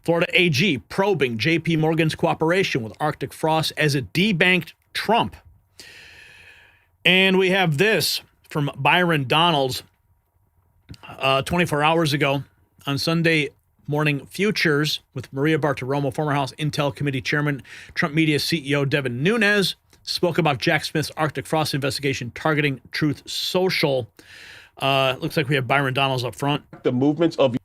Florida AG probing J.P. Morgan's cooperation with Arctic Frost as it debanked Trump. And we have this from Byron Donalds 24 hours ago on Sunday Morning Futures with Maria Bartiromo, former House Intel Committee Chairman, Trump Media CEO Devin Nunes spoke about Jack Smith's Arctic Frost investigation targeting Truth Social. Looks like we have Byron Donalds up front. The movements of,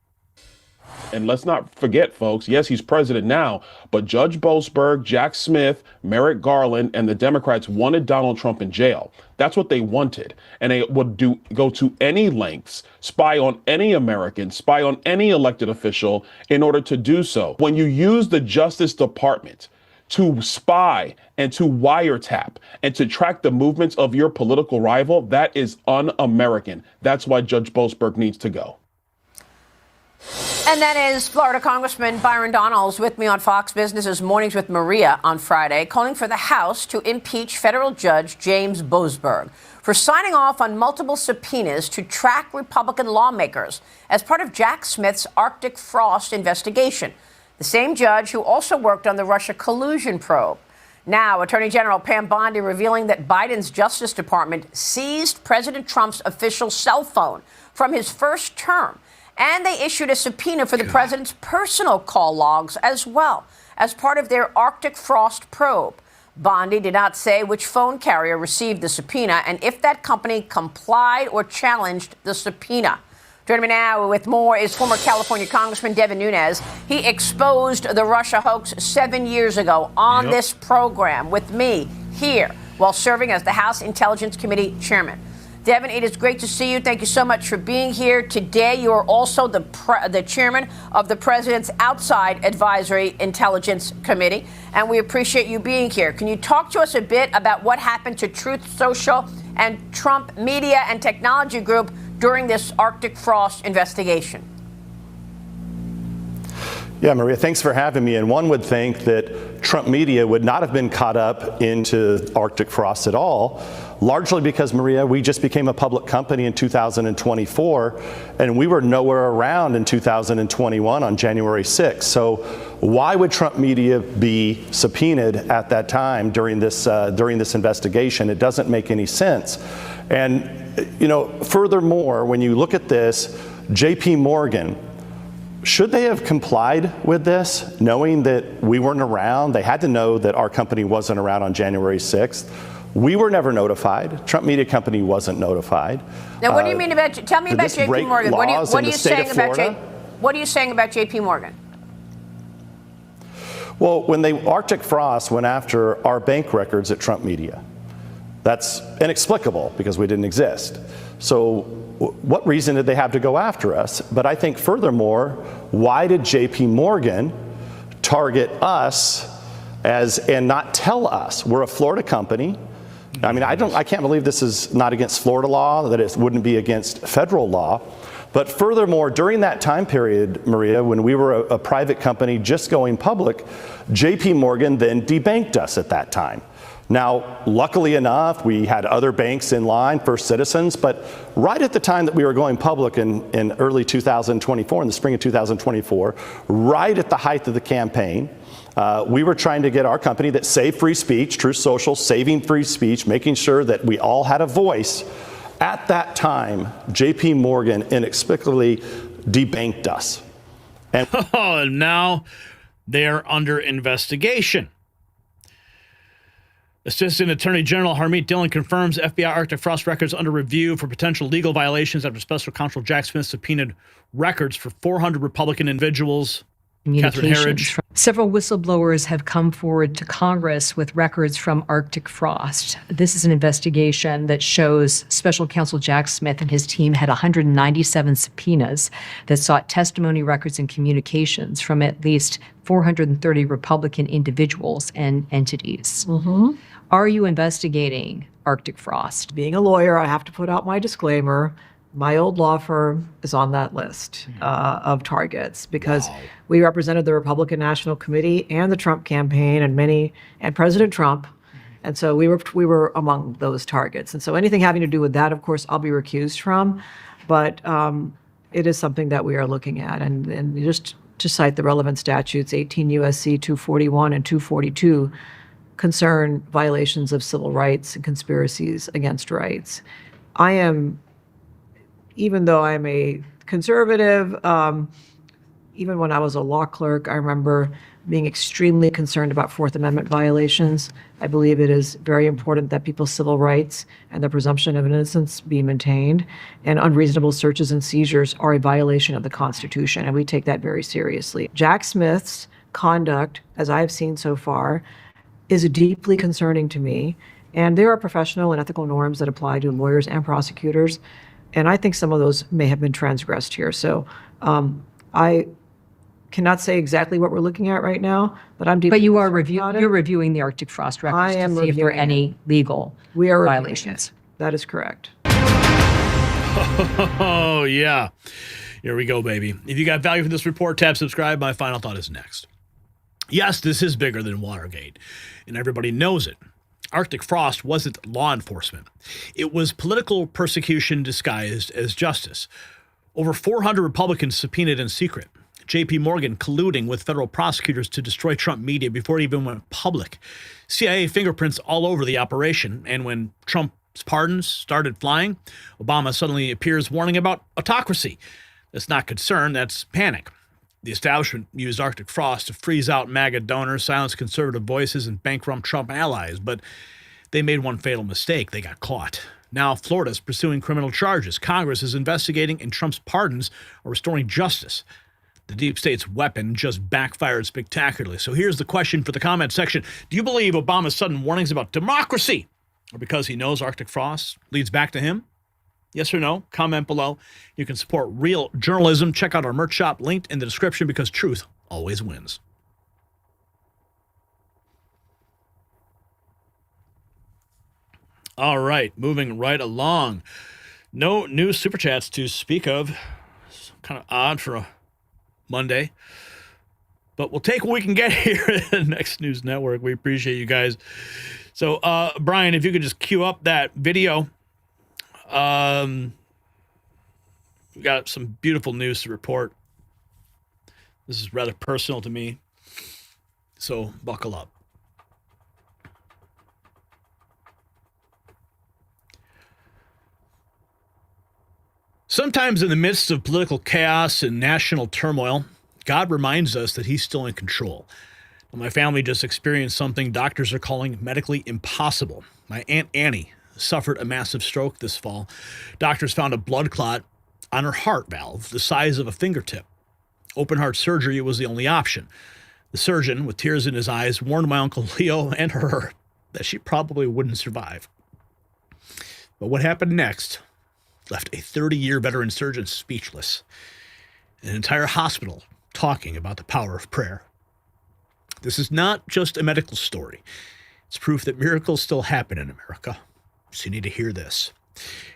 and let's not forget, folks, yes, he's president now, but Judge Boasberg, Jack Smith, Merrick Garland, and the Democrats wanted Donald Trump in jail. That's what they wanted. And they would go to any lengths, spy on any American, spy on any elected official in order to do so. When you use the Justice Department to spy and to wiretap and to track the movements of your political rival, that is un-American. That's why Judge Boasberg needs to go. And that is Florida Congressman Byron Donalds with me on Fox Business's Mornings with Maria on Friday, calling for the House to impeach federal judge James Boasberg for signing off on multiple subpoenas to track Republican lawmakers as part of Jack Smith's Arctic Frost investigation. The same judge who also worked on the Russia collusion probe. Now, Attorney General Pam Bondi revealing that Biden's Justice Department seized President Trump's official cell phone from his first term. And they issued a subpoena for the president's personal call logs as well, as part of their Arctic Frost probe. Bondi did not say which phone carrier received the subpoena and if that company complied or challenged the subpoena. Joining me now with more is former California Congressman Devin Nunes. He exposed the Russia hoax 7 years ago on this program with me here while serving as the House Intelligence Committee chairman. Devin, it is great to see you. Thank you so much for being here today. You are also the chairman of the President's Outside Advisory Intelligence Committee, and we appreciate you being here. Can you talk to us a bit about what happened to Truth Social and Trump Media and Technology Group during this Arctic Frost investigation? Yeah, Maria, thanks for having me. And one would think that Trump Media would not have been caught up into Arctic Frost at all, largely because, Maria, we just became a public company in 2024, and we were nowhere around in 2021 on January 6th. So why would Trump Media be subpoenaed at that time during this investigation? It doesn't make any sense. And, you know, furthermore, when you look at this, J.P. Morgan, should they have complied with this, knowing that we weren't around? They had to know that our company wasn't around on January 6th. We were never notified. Trump Media Company wasn't notified. Now, what do you mean about? Tell me about J.P. Morgan. What are you saying about J.P. Morgan? Well, when the Arctic Frost went after our bank records at Trump Media, that's inexplicable because we didn't exist. So what reason did they have to go after us? But I think furthermore, why did J.P. Morgan target us and not tell us? We're a Florida company. I mean, I can't believe this is not against Florida law, that it wouldn't be against federal law. But furthermore, during that time period, Maria, when we were a private company just going public, J.P. Morgan then debanked us at that time. Now, luckily enough, we had other banks in line, First Citizens, but right at the time that we were going public in early 2024, in the spring of 2024, right at the height of the campaign, we were trying to get our company that saved free speech, Truth Social, saving free speech, making sure that we all had a voice. At that time, J.P. Morgan inexplicably debanked us. And now they're under investigation. Assistant Attorney General Harmeet Dillon confirms FBI Arctic Frost records under review for potential legal violations after Special Counsel Jack Smith subpoenaed records for 400 Republican individuals communications. Several whistleblowers have come forward to Congress with records from Arctic frost. This is an investigation that shows Special Counsel Jack Smith and his team had 197 subpoenas that sought testimony, records, and communications from at least 430 Republican individuals and entities. Are you investigating Arctic frost? Being a lawyer, I have to put out my disclaimer. My old law firm is on that list of targets because we represented the Republican National Committee and the Trump campaign and President Trump. And so we were among those targets. And so anything having to do with that, of course, I'll be recused from. But it is something that we are looking at. And just to cite the relevant statutes, 18 U.S.C. 241 and 242 concern violations of civil rights and conspiracies against rights. Even though I'm a conservative, even when I was a law clerk, I remember being extremely concerned about Fourth Amendment violations. I believe it is very important that people's civil rights and the presumption of innocence be maintained, and unreasonable searches and seizures are a violation of the Constitution, and we take that very seriously. Jack Smith's conduct, as I have seen so far, is deeply concerning to me, and there are professional and ethical norms that apply to lawyers and prosecutors. And I think some of those may have been transgressed here. So I cannot say exactly what we're looking at right now, but I'm deeply. But you are you're reviewing the Arctic frost records I am to see if there are reviewing any legal violations. That is correct. Oh, yeah. Here we go, baby. If you got value from this report, tap subscribe. My final thought is next. Yes, this is bigger than Watergate, and everybody knows it. Arctic frost wasn't law enforcement. It was political persecution disguised as justice. Over 400 Republicans subpoenaed in secret. J.P. Morgan colluding with federal prosecutors to destroy Trump media before it even went public. CIA fingerprints all over the operation. And when Trump's pardons started flying, Obama suddenly appears warning about autocracy. That's not concern, that's panic. The establishment used Arctic frost to freeze out MAGA donors, silence conservative voices, and bankrupt Trump allies. But they made one fatal mistake. They got caught. Now Florida's pursuing criminal charges. Congress is investigating, and Trump's pardons are restoring justice. The deep state's weapon just backfired spectacularly. So here's the question for the comment section. Do you believe Obama's sudden warnings about democracy are because he knows Arctic frost leads back to him? Yes or no? Comment below. You can support real journalism. Check out our merch shop linked in the description because truth always wins. All right, moving right along. No new super chats to speak of. It's kind of odd for a Monday, but we'll take what we can get here at the Next News Network. We appreciate you guys. So, Brian, if you could just cue up that video. We got some beautiful news to report. This is rather personal to me, so buckle up. Sometimes in the midst of political chaos and national turmoil, God reminds us that he's still in control. My family just experienced something doctors are calling medically impossible. My Aunt Annie suffered a massive stroke this fall. Doctors found a blood clot on her heart valve the size of a fingertip. Open heart surgery was the only option. The surgeon, with tears in his eyes, warned my Uncle Leo and her that she probably wouldn't survive. But what happened next left a 30-year veteran surgeon speechless. An entire hospital talking about the power of prayer. This is not just a medical story. It's proof that miracles still happen in America. So you need to hear this.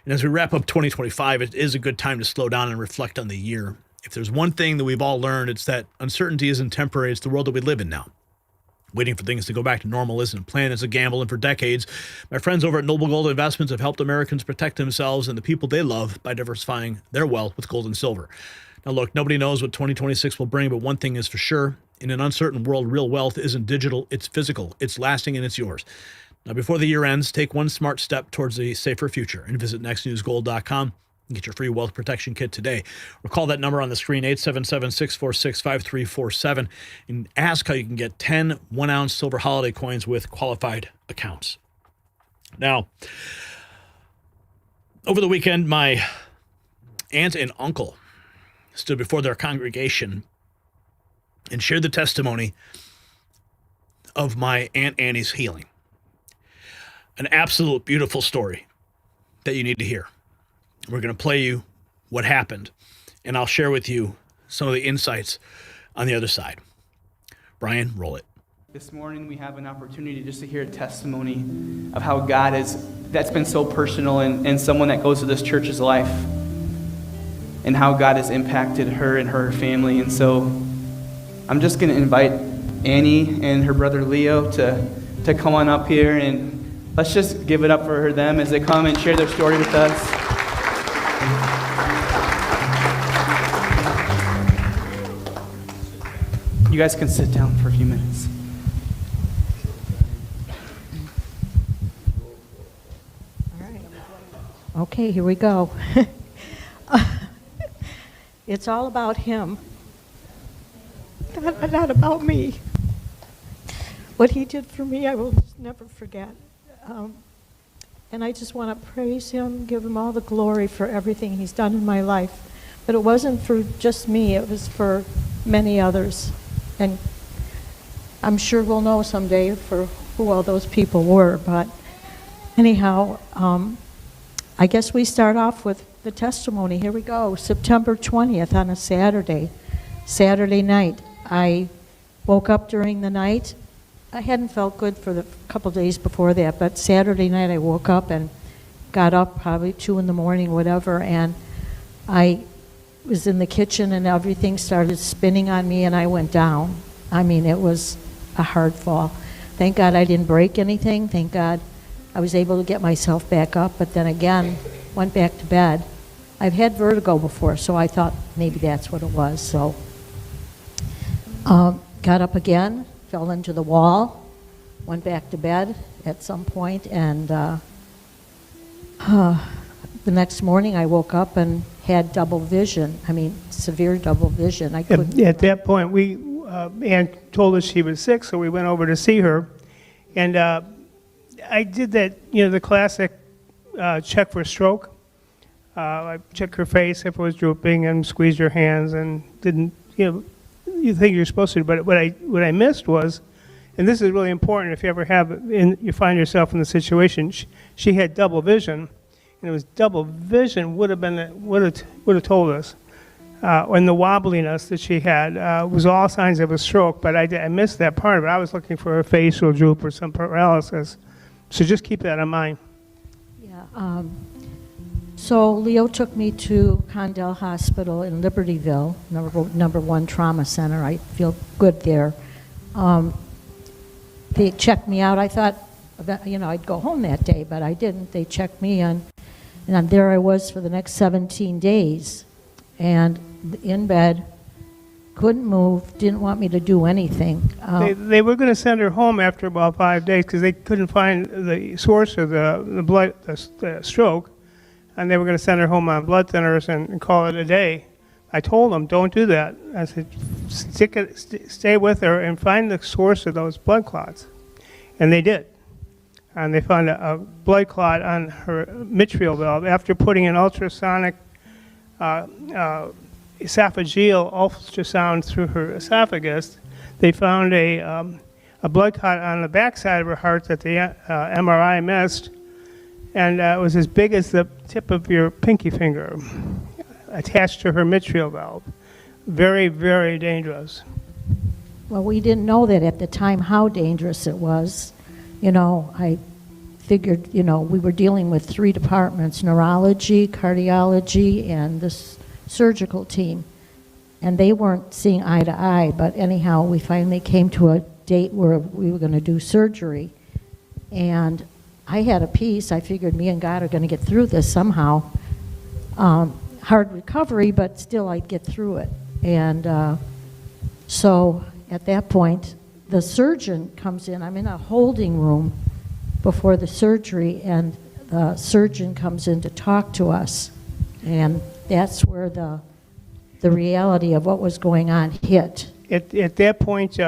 And as we wrap up 2025, it is a good time to slow down and reflect on the year. If there's one thing that we've all learned, it's that uncertainty isn't temporary. It's the world that we live in now. Waiting for things to go back to normal isn't a plan, it's a gamble. And for decades, my friends over at Noble Gold Investments have helped Americans protect themselves and the people they love by diversifying their wealth with gold and silver. Now, look, nobody knows what 2026 will bring, but one thing is for sure. In an uncertain world, real wealth isn't digital, it's physical, it's lasting, and it's yours. Now, before the year ends, take one smart step towards a safer future and visit nextnewsgold.com and get your free wealth protection kit today. Or call that number on the screen, 877-646-5347, and ask how you can get 10 one-ounce silver holiday coins with qualified accounts. Now, over the weekend, my aunt and uncle stood before their congregation and share the testimony of my Aunt Annie's healing. An absolute beautiful story that you need to hear. We're going to play you what happened, and I'll share with you some of the insights on the other side. Brian, roll it. This morning we have an opportunity just to hear a testimony of how God that's been so personal in someone that goes to this church's life, and how God has impacted her and her family. And so I'm just going to invite Annie and her brother Leo to come on up here, and let's just give it up for them as they come and share their story with us. You guys can sit down for a few minutes. Okay, here we go. It's all about him, not about me. What he did for me, I will just never forget. And I just want to praise him, give him all the glory for everything he's done in my life. But it wasn't for just me, it was for many others. And I'm sure we'll know someday for who all those people were. But anyhow, I guess we start off with the testimony. Here we go. September 20th on a Saturday night. I woke up during the night. I hadn't felt good for the couple days before that, but Saturday night I woke up and got up probably 2 in the morning, whatever, and I was in the kitchen and everything started spinning on me and I went down. I mean, it was a hard fall. Thank God I didn't break anything. Thank God I was able to get myself back up, but then again, went back to bed. I've had vertigo before, so I thought maybe that's what it was. So got up again, fell into the wall, went back to bed at some point, and the next morning I woke up and had double vision. I mean, severe double vision. I couldn't. At that point, Ann told us she was sick, so we went over to see her, and I did that, the classic check for stroke. I checked her face if it was drooping and squeezed her hands and didn't, you think you're supposed to, but what I missed was, and this is really important if you ever you find yourself in the situation, she had double vision, and it was double vision would have told us. And the wobbliness that she had was all signs of a stroke, but I missed that part of it. I was looking for a facial droop or some paralysis. So just keep that in mind. Yeah. So Leo took me to Condell Hospital in Libertyville, number 1 trauma center. I feel good there. They checked me out. I thought, I'd go home that day, but I didn't. They checked me in, and there I was for the next 17 days, and in bed, couldn't move, didn't want me to do anything. They were going to send her home after about 5 days because they couldn't find the source of the blood, the stroke, and they were going to send her home on blood thinners and call it a day. I told them, don't do that. I said, stay with her and find the source of those blood clots. And they did. And they found a blood clot on her mitral valve after putting an ultrasonic esophageal ultrasound through her esophagus. They found a blood clot on the backside of her heart that the MRI missed, and it was as big as the tip of your pinky finger, attached to her mitral valve. Very, very dangerous. Well, we didn't know that at the time how dangerous it was. I figured, we were dealing with 3 departments, neurology, cardiology, and this surgical team. And they weren't seeing eye to eye, but anyhow, we finally came to a date where we were going to do surgery. And I had a peace. I figured me and God are going to get through this somehow. Hard recovery, but still I'd get through it. And so at that point, the surgeon comes in. I'm in a holding room before the surgery, and the surgeon comes in to talk to us. And that's where the reality of what was going on hit. At that point,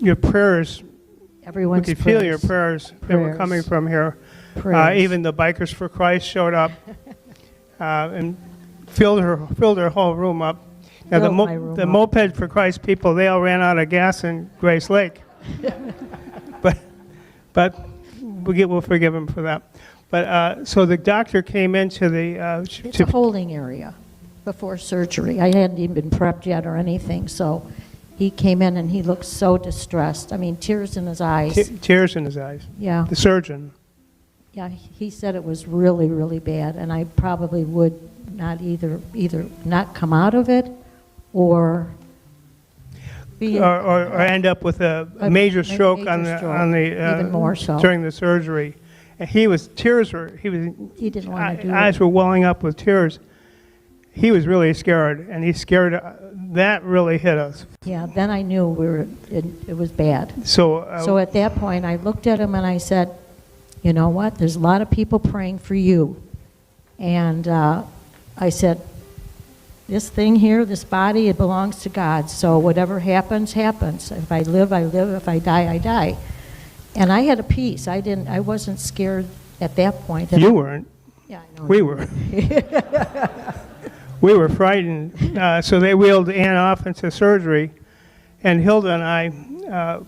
your prayers, everyone's we could feel your prayers that were coming from here. Even the Bikers for Christ showed up and filled her whole room up. Now, filled my room the up. Moped for Christ people, they all ran out of gas in Grace Lake. but we'll forgive them for that. But so the doctor came into the... It's a holding area before surgery. I hadn't even been prepped yet or anything, so he came in and he looked so distressed. I mean, tears in his eyes. Tears in his eyes. Yeah. The surgeon. Yeah, he said it was really, really bad, and I probably would not either not come out of it or be or end up with a major stroke major on the stroke, even more so. during the surgery. And he didn't want to do eyes it. were welling up with tears. He was really scared, and he's scared. That really hit us. Yeah, then I knew it was bad. So at that point, I looked at him and I said, you know what? There's a lot of people praying for you. And I said, this thing here, this body, it belongs to God. So whatever happens, happens. If I live, I live. If I die, I die. And I had a peace. I wasn't scared at that point. You weren't. Yeah, I know. We were. We were frightened. So they wheeled Ann off into surgery, and Hilda and I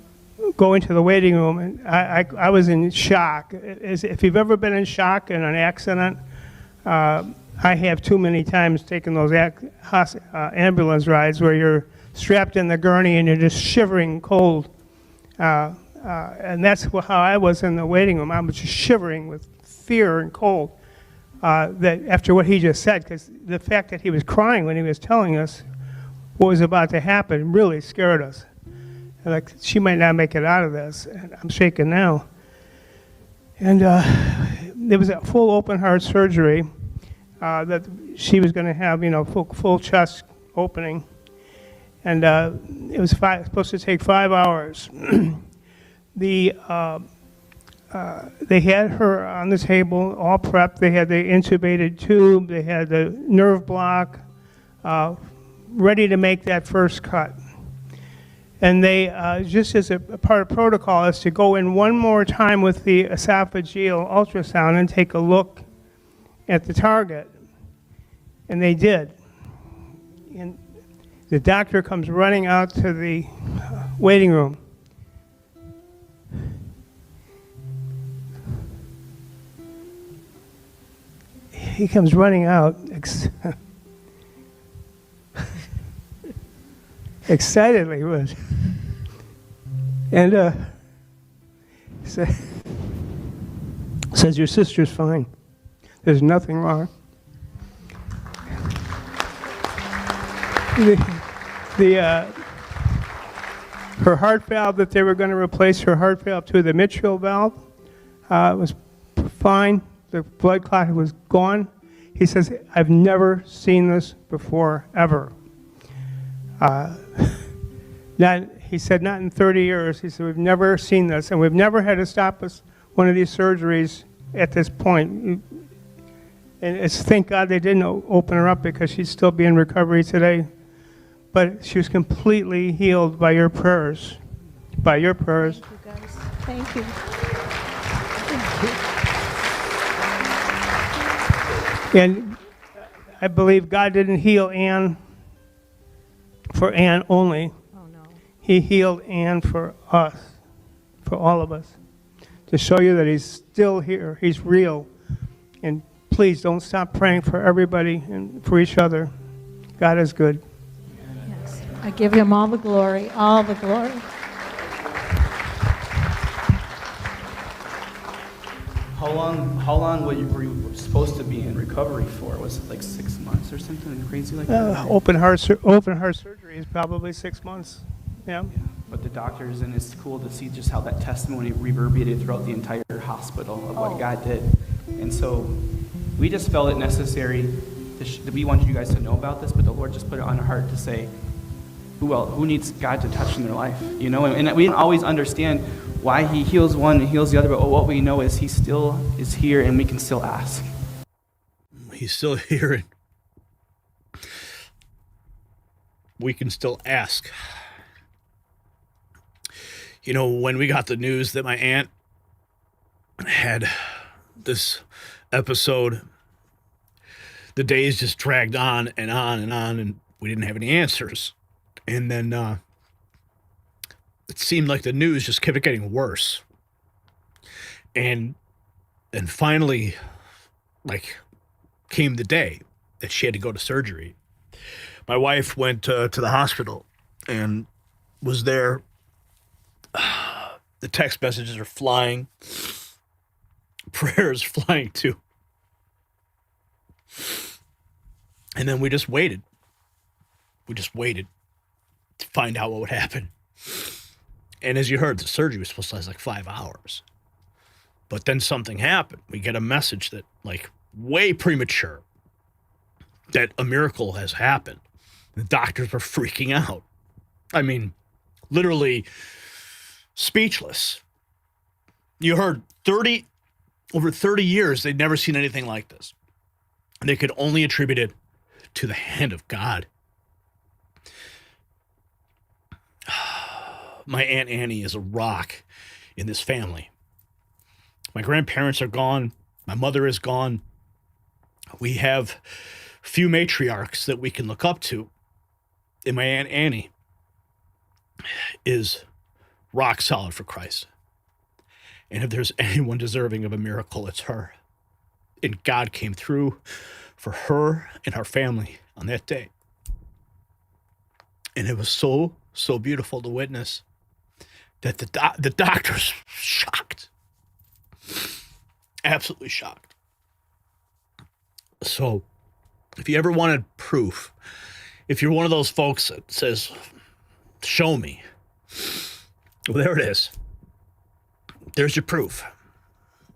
go into the waiting room, and I was in shock. If you've ever been in shock in an accident, I have too many times taken those ambulance rides where you're strapped in the gurney and you're just shivering cold. And that's how I was in the waiting room. I was just shivering with fear and cold that after what he just said, because the fact that he was crying when he was telling us what was about to happen really scared us. Like, she might not make it out of this. And I'm shaking now. And there was a full open heart surgery that she was going to have, full chest opening. And it was supposed to take 5 hours. They had her on the table, all prepped. They had the intubated tube. They had the nerve block, ready to make that first cut. And they, just as a part of protocol, is to go in one more time with the esophageal ultrasound and take a look at the target. And they did. And the doctor comes running out to the waiting room. He comes running out, excitedly, was, and says, "Your sister's fine. There's nothing wrong." Her heart valve that they were going to replace her heart valve to the mitral valve was fine. The blood clot was gone. He says, "I've never seen this before, ever." He said, not in 30 years. He said, "We've never seen this, and we've never had to stop one of these surgeries at this point." And it's thank God they didn't open her up, because she'd still be in recovery today. But she was completely healed by your prayers. By your prayers. Thank you, guys. Thank you. And I believe God didn't heal Ann for Ann only. Oh, no. He healed Ann for us, for all of us, to show you that he's still here. He's real. And please don't stop praying for everybody and for each other. God is good. Yes. I give him all the glory, all the glory. How long were you supposed to be in recovery for? Was it like 6 months or something crazy like that? Open heart surgery is probably 6 months. Yeah. But the doctors, and it's cool to see just how that testimony reverberated throughout the entire hospital of what God did. And so we just felt it necessary that we wanted you guys to know about this, but the Lord just put it on our heart to say, who needs God to touch in their life? And we didn't always understand why he heals one and heals the other, but what we know is he still is here and we can still ask. He's still here and we can still ask. When we got the news that my aunt had this episode, the days just dragged on and on and on. And we didn't have any answers. And then it seemed like the news just kept getting worse. And finally, like, came the day that she had to go to surgery. My wife went to the hospital and was there. The text messages are flying. Prayers flying too. And then we just waited. We just waited to find out what would happen. And as you heard, the surgery was supposed to last like 5 hours. But then something happened. We get a message that, like, way premature, that a miracle has happened. The doctors were freaking out. I mean, literally speechless. You heard over 30 years, they'd never seen anything like this. They could only attribute it to the hand of God. My Aunt Annie is a rock in this family. My grandparents are gone. My mother is gone. We have few matriarchs that we can look up to. And my Aunt Annie is rock solid for Christ. And if there's anyone deserving of a miracle, it's her. And God came through for her and her family on that day. And it was so, so beautiful to witness that the doctors shocked. Absolutely shocked. So if you ever wanted proof, if you're one of those folks that says, show me, well, there it is. There's your proof.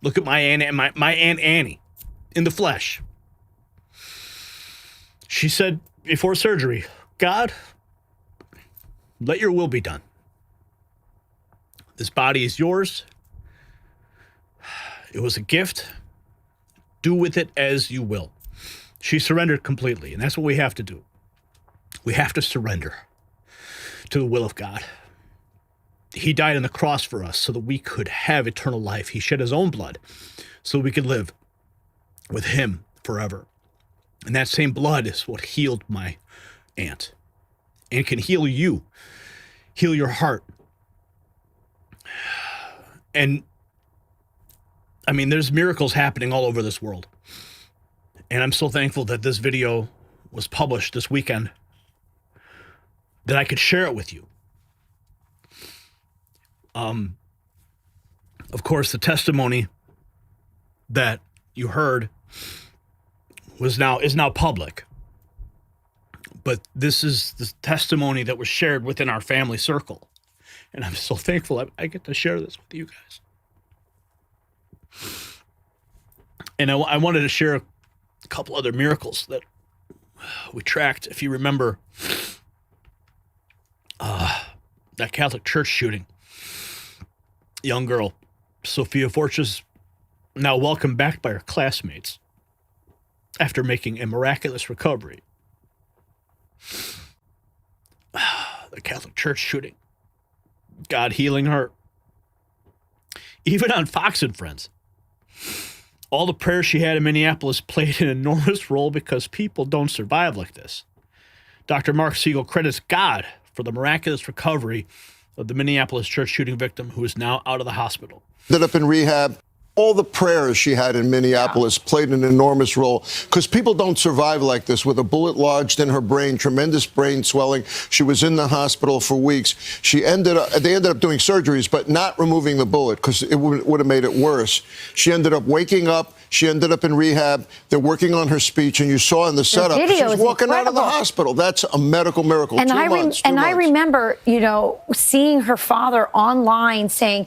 Look at my Aunt Annie in the flesh. She said before surgery, God, let your will be done. This body is yours. It was a gift. Do with it as you will. She surrendered completely, and that's what we have to do. We have to surrender to the will of God. He died on the cross for us so that we could have eternal life. He shed his own blood so we could live with him forever. And that same blood is what healed my aunt and can heal you, heal your heart. And I mean, there's miracles happening all over this world. And I'm so thankful that this video was published this weekend, that I could share it with you. Of course, the testimony that you heard is now public. But this is the testimony that was shared within our family circle. And I'm so thankful I get to share this with you guys. And I wanted to share a couple other miracles that we tracked. If you remember that Catholic church shooting, young girl, Sophia Forches, now welcomed back by her classmates after making a miraculous recovery. The Catholic church shooting, God healing her. Even on Fox and Friends, all the prayers she had in Minneapolis played an enormous role because people don't survive like this. Dr. Mark Siegel credits God for the miraculous recovery of the Minneapolis church shooting victim, who is now out of the hospital. Ended up in rehab. All the prayers she had in Minneapolis played an enormous role, because people don't survive like this with a bullet lodged in her brain, tremendous brain swelling. She was in the hospital for weeks. They ended up doing surgeries, but not removing the bullet, because it would have made it worse. She ended up waking up. She ended up in rehab. They're working on her speech, and you saw in the setup, she was walking out of the hospital. That's a medical miracle. And I remember, seeing her father online saying,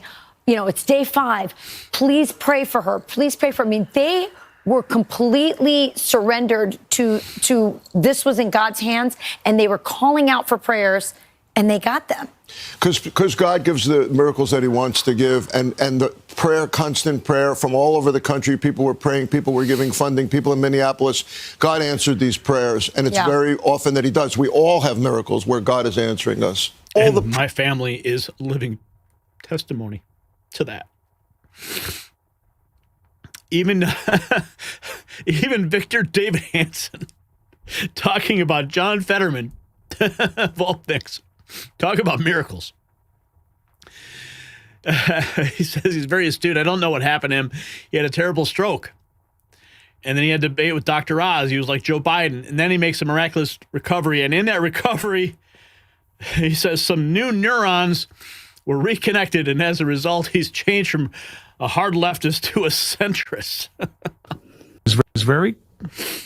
it's day 5. Please pray for her. Please pray for her. I mean, they were completely surrendered to this was in God's hands, and they were calling out for prayers, and they got them. Because God gives the miracles that he wants to give, and the prayer, constant prayer from all over the country. People were praying, people were giving funding, people in Minneapolis. God answered these prayers, and it's very often that he does. We all have miracles where God is answering us. My family is living testimony to that. Even Victor David Hansen talking about John Fetterman, of all things. Talk about miracles. He says he's very astute. I don't know what happened to him. He had a terrible stroke. And then he had a debate with Dr. Oz. He was like Joe Biden. And then he makes a miraculous recovery. And in that recovery, he says some new neurons were reconnected. And as a result, he's changed from a hard leftist to a centrist. He's very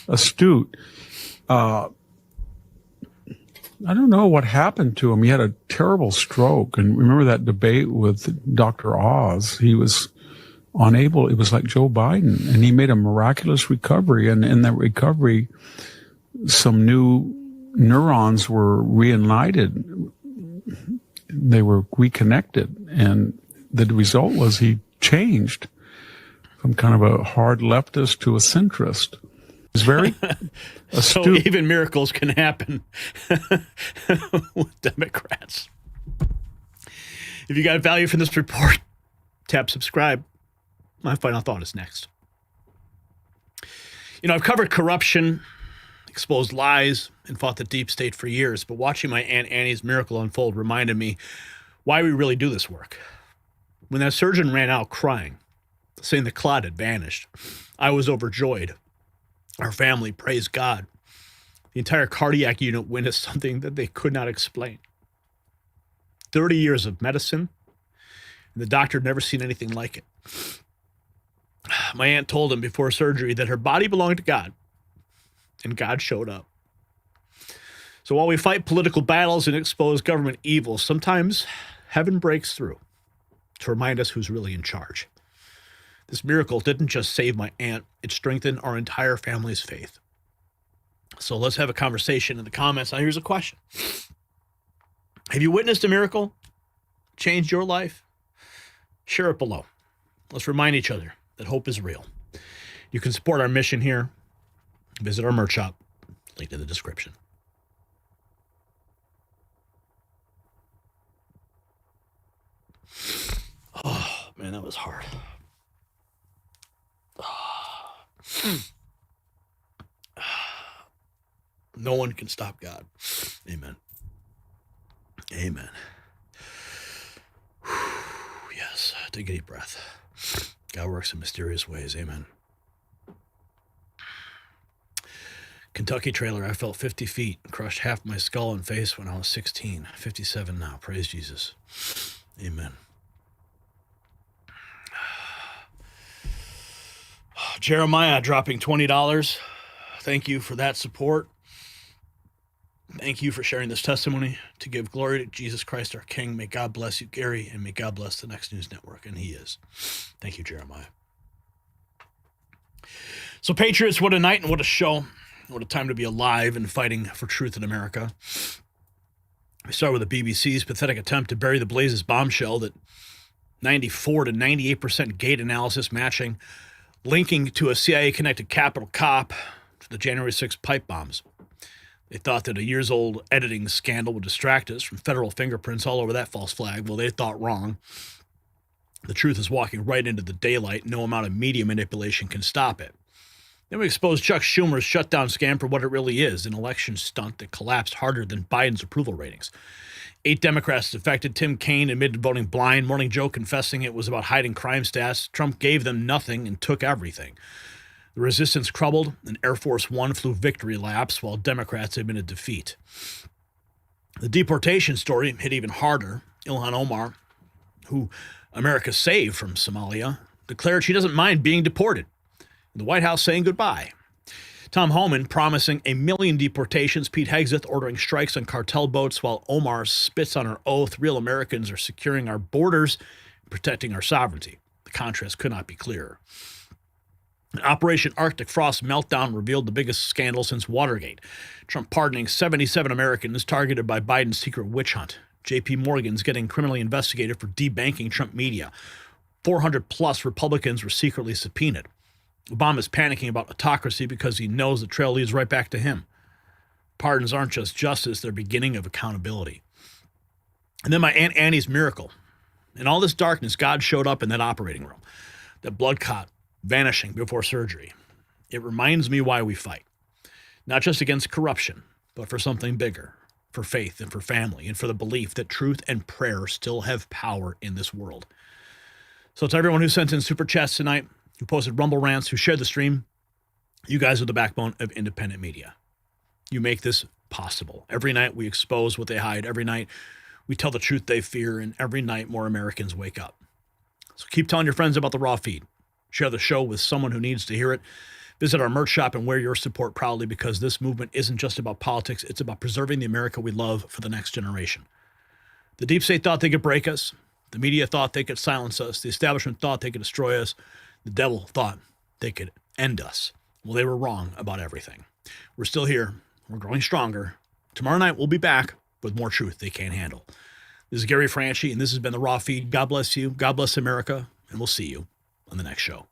astute. I don't know what happened to him. He had a terrible stroke. And remember that debate with Dr. Oz? He was unable. It was like Joe Biden. And he made a miraculous recovery. And in that recovery, some new neurons were reunited. They were reconnected. And the result was he changed from kind of a hard leftist to a centrist. He's very astute. So even miracles can happen with Democrats. If you got value from this report, tap subscribe. My final thought is next. You know, I've covered corruption, exposed lies, and fought the deep state for years, but watching my Aunt Annie's miracle unfold reminded me why we really do this work. When that surgeon ran out crying, saying the clot had vanished, I was overjoyed. Our family praised God. The entire cardiac unit witnessed something that they could not explain. 30 years of medicine, and the doctor had never seen anything like it. My aunt told him before surgery that her body belonged to God, and God showed up. So while we fight political battles and expose government evil, sometimes heaven breaks through to remind us who's really in charge. This miracle didn't just save my aunt, it strengthened our entire family's faith. So let's have a conversation in the comments. Now here's a question. Have you witnessed a miracle? Changed your life? Share it below. Let's remind each other that hope is real. You can support our mission here. Visit our merch shop, link in the description. Oh, man, that was hard. No one can stop God. Amen. Amen. Yes, take a deep breath. God works in mysterious ways. Amen. Kentucky trailer, I felt 50 feet, crushed half my skull and face when I was 16. 57 now. Praise Jesus. Amen. Jeremiah dropping $20. Thank you for that support. Thank you for sharing this testimony to give glory to Jesus Christ, our King. May God bless you, Gary, and may God bless the Next News Network, and he is. Thank you, Jeremiah. So, Patriots, what a night and what a show. What a time to be alive and fighting for truth in America. We start with the BBC's pathetic attempt to bury the Blaze's bombshell that 94 to 98% gait analysis matching, linking to a CIA-connected Capitol cop to the January 6th pipe bombs. They thought that a years-old editing scandal would distract us from federal fingerprints all over that false flag. Well, they thought wrong. The truth is walking right into the daylight. No amount of media manipulation can stop it. Then we exposed Chuck Schumer's shutdown scam for what it really is, an election stunt that collapsed harder than Biden's approval ratings. 8 Democrats defected. Tim Kaine admitted voting blind. Morning Joe confessing it was about hiding crime stats. Trump gave them nothing and took everything. The resistance crumbled, and Air Force One flew victory laps while Democrats admitted defeat. The deportation story hit even harder. Ilhan Omar, who America saved from Somalia, declared she doesn't mind being deported. The White House saying goodbye. Tom Homan promising 1 million deportations. Pete Hegseth ordering strikes on cartel boats while Omar spits on her oath. Real Americans are securing our borders and protecting our sovereignty. The contrast could not be clearer. Operation Arctic Frost meltdown revealed the biggest scandal since Watergate. Trump pardoning 77 Americans targeted by Biden's secret witch hunt. J.P. Morgan's getting criminally investigated for debanking Trump media. 400-plus Republicans were secretly subpoenaed. Obama's panicking about autocracy because he knows the trail leads right back to him. Pardons aren't just justice, they're beginning of accountability. And then my Aunt Annie's miracle. In all this darkness, God showed up in that operating room. That blood clot vanishing before surgery. It reminds me why we fight. not just against corruption, but for something bigger, for faith and for family and for the belief that truth and prayer still have power in this world. So to everyone who sent in super chats tonight, who posted Rumble rants, who shared the stream, you guys are the backbone of independent media. You make this possible. Every night we expose what they hide. Every night we tell the truth they fear, and every night more Americans wake up. So keep telling your friends about the Raw feed. Share the show with someone who needs to hear it. Visit our merch shop and wear your support proudly, because this movement isn't just about politics. It's about preserving the America we love for the next generation. The deep state thought they could break us. The media thought they could silence us. The establishment thought they could destroy us. The devil thought they could end us. Well, they were wrong about everything. We're still here. We're growing stronger. Tomorrow night, we'll be back with more truth they can't handle. This is Gary Franchi, and this has been the Raw Feed. God bless you. God bless America, and we'll see you on the next show.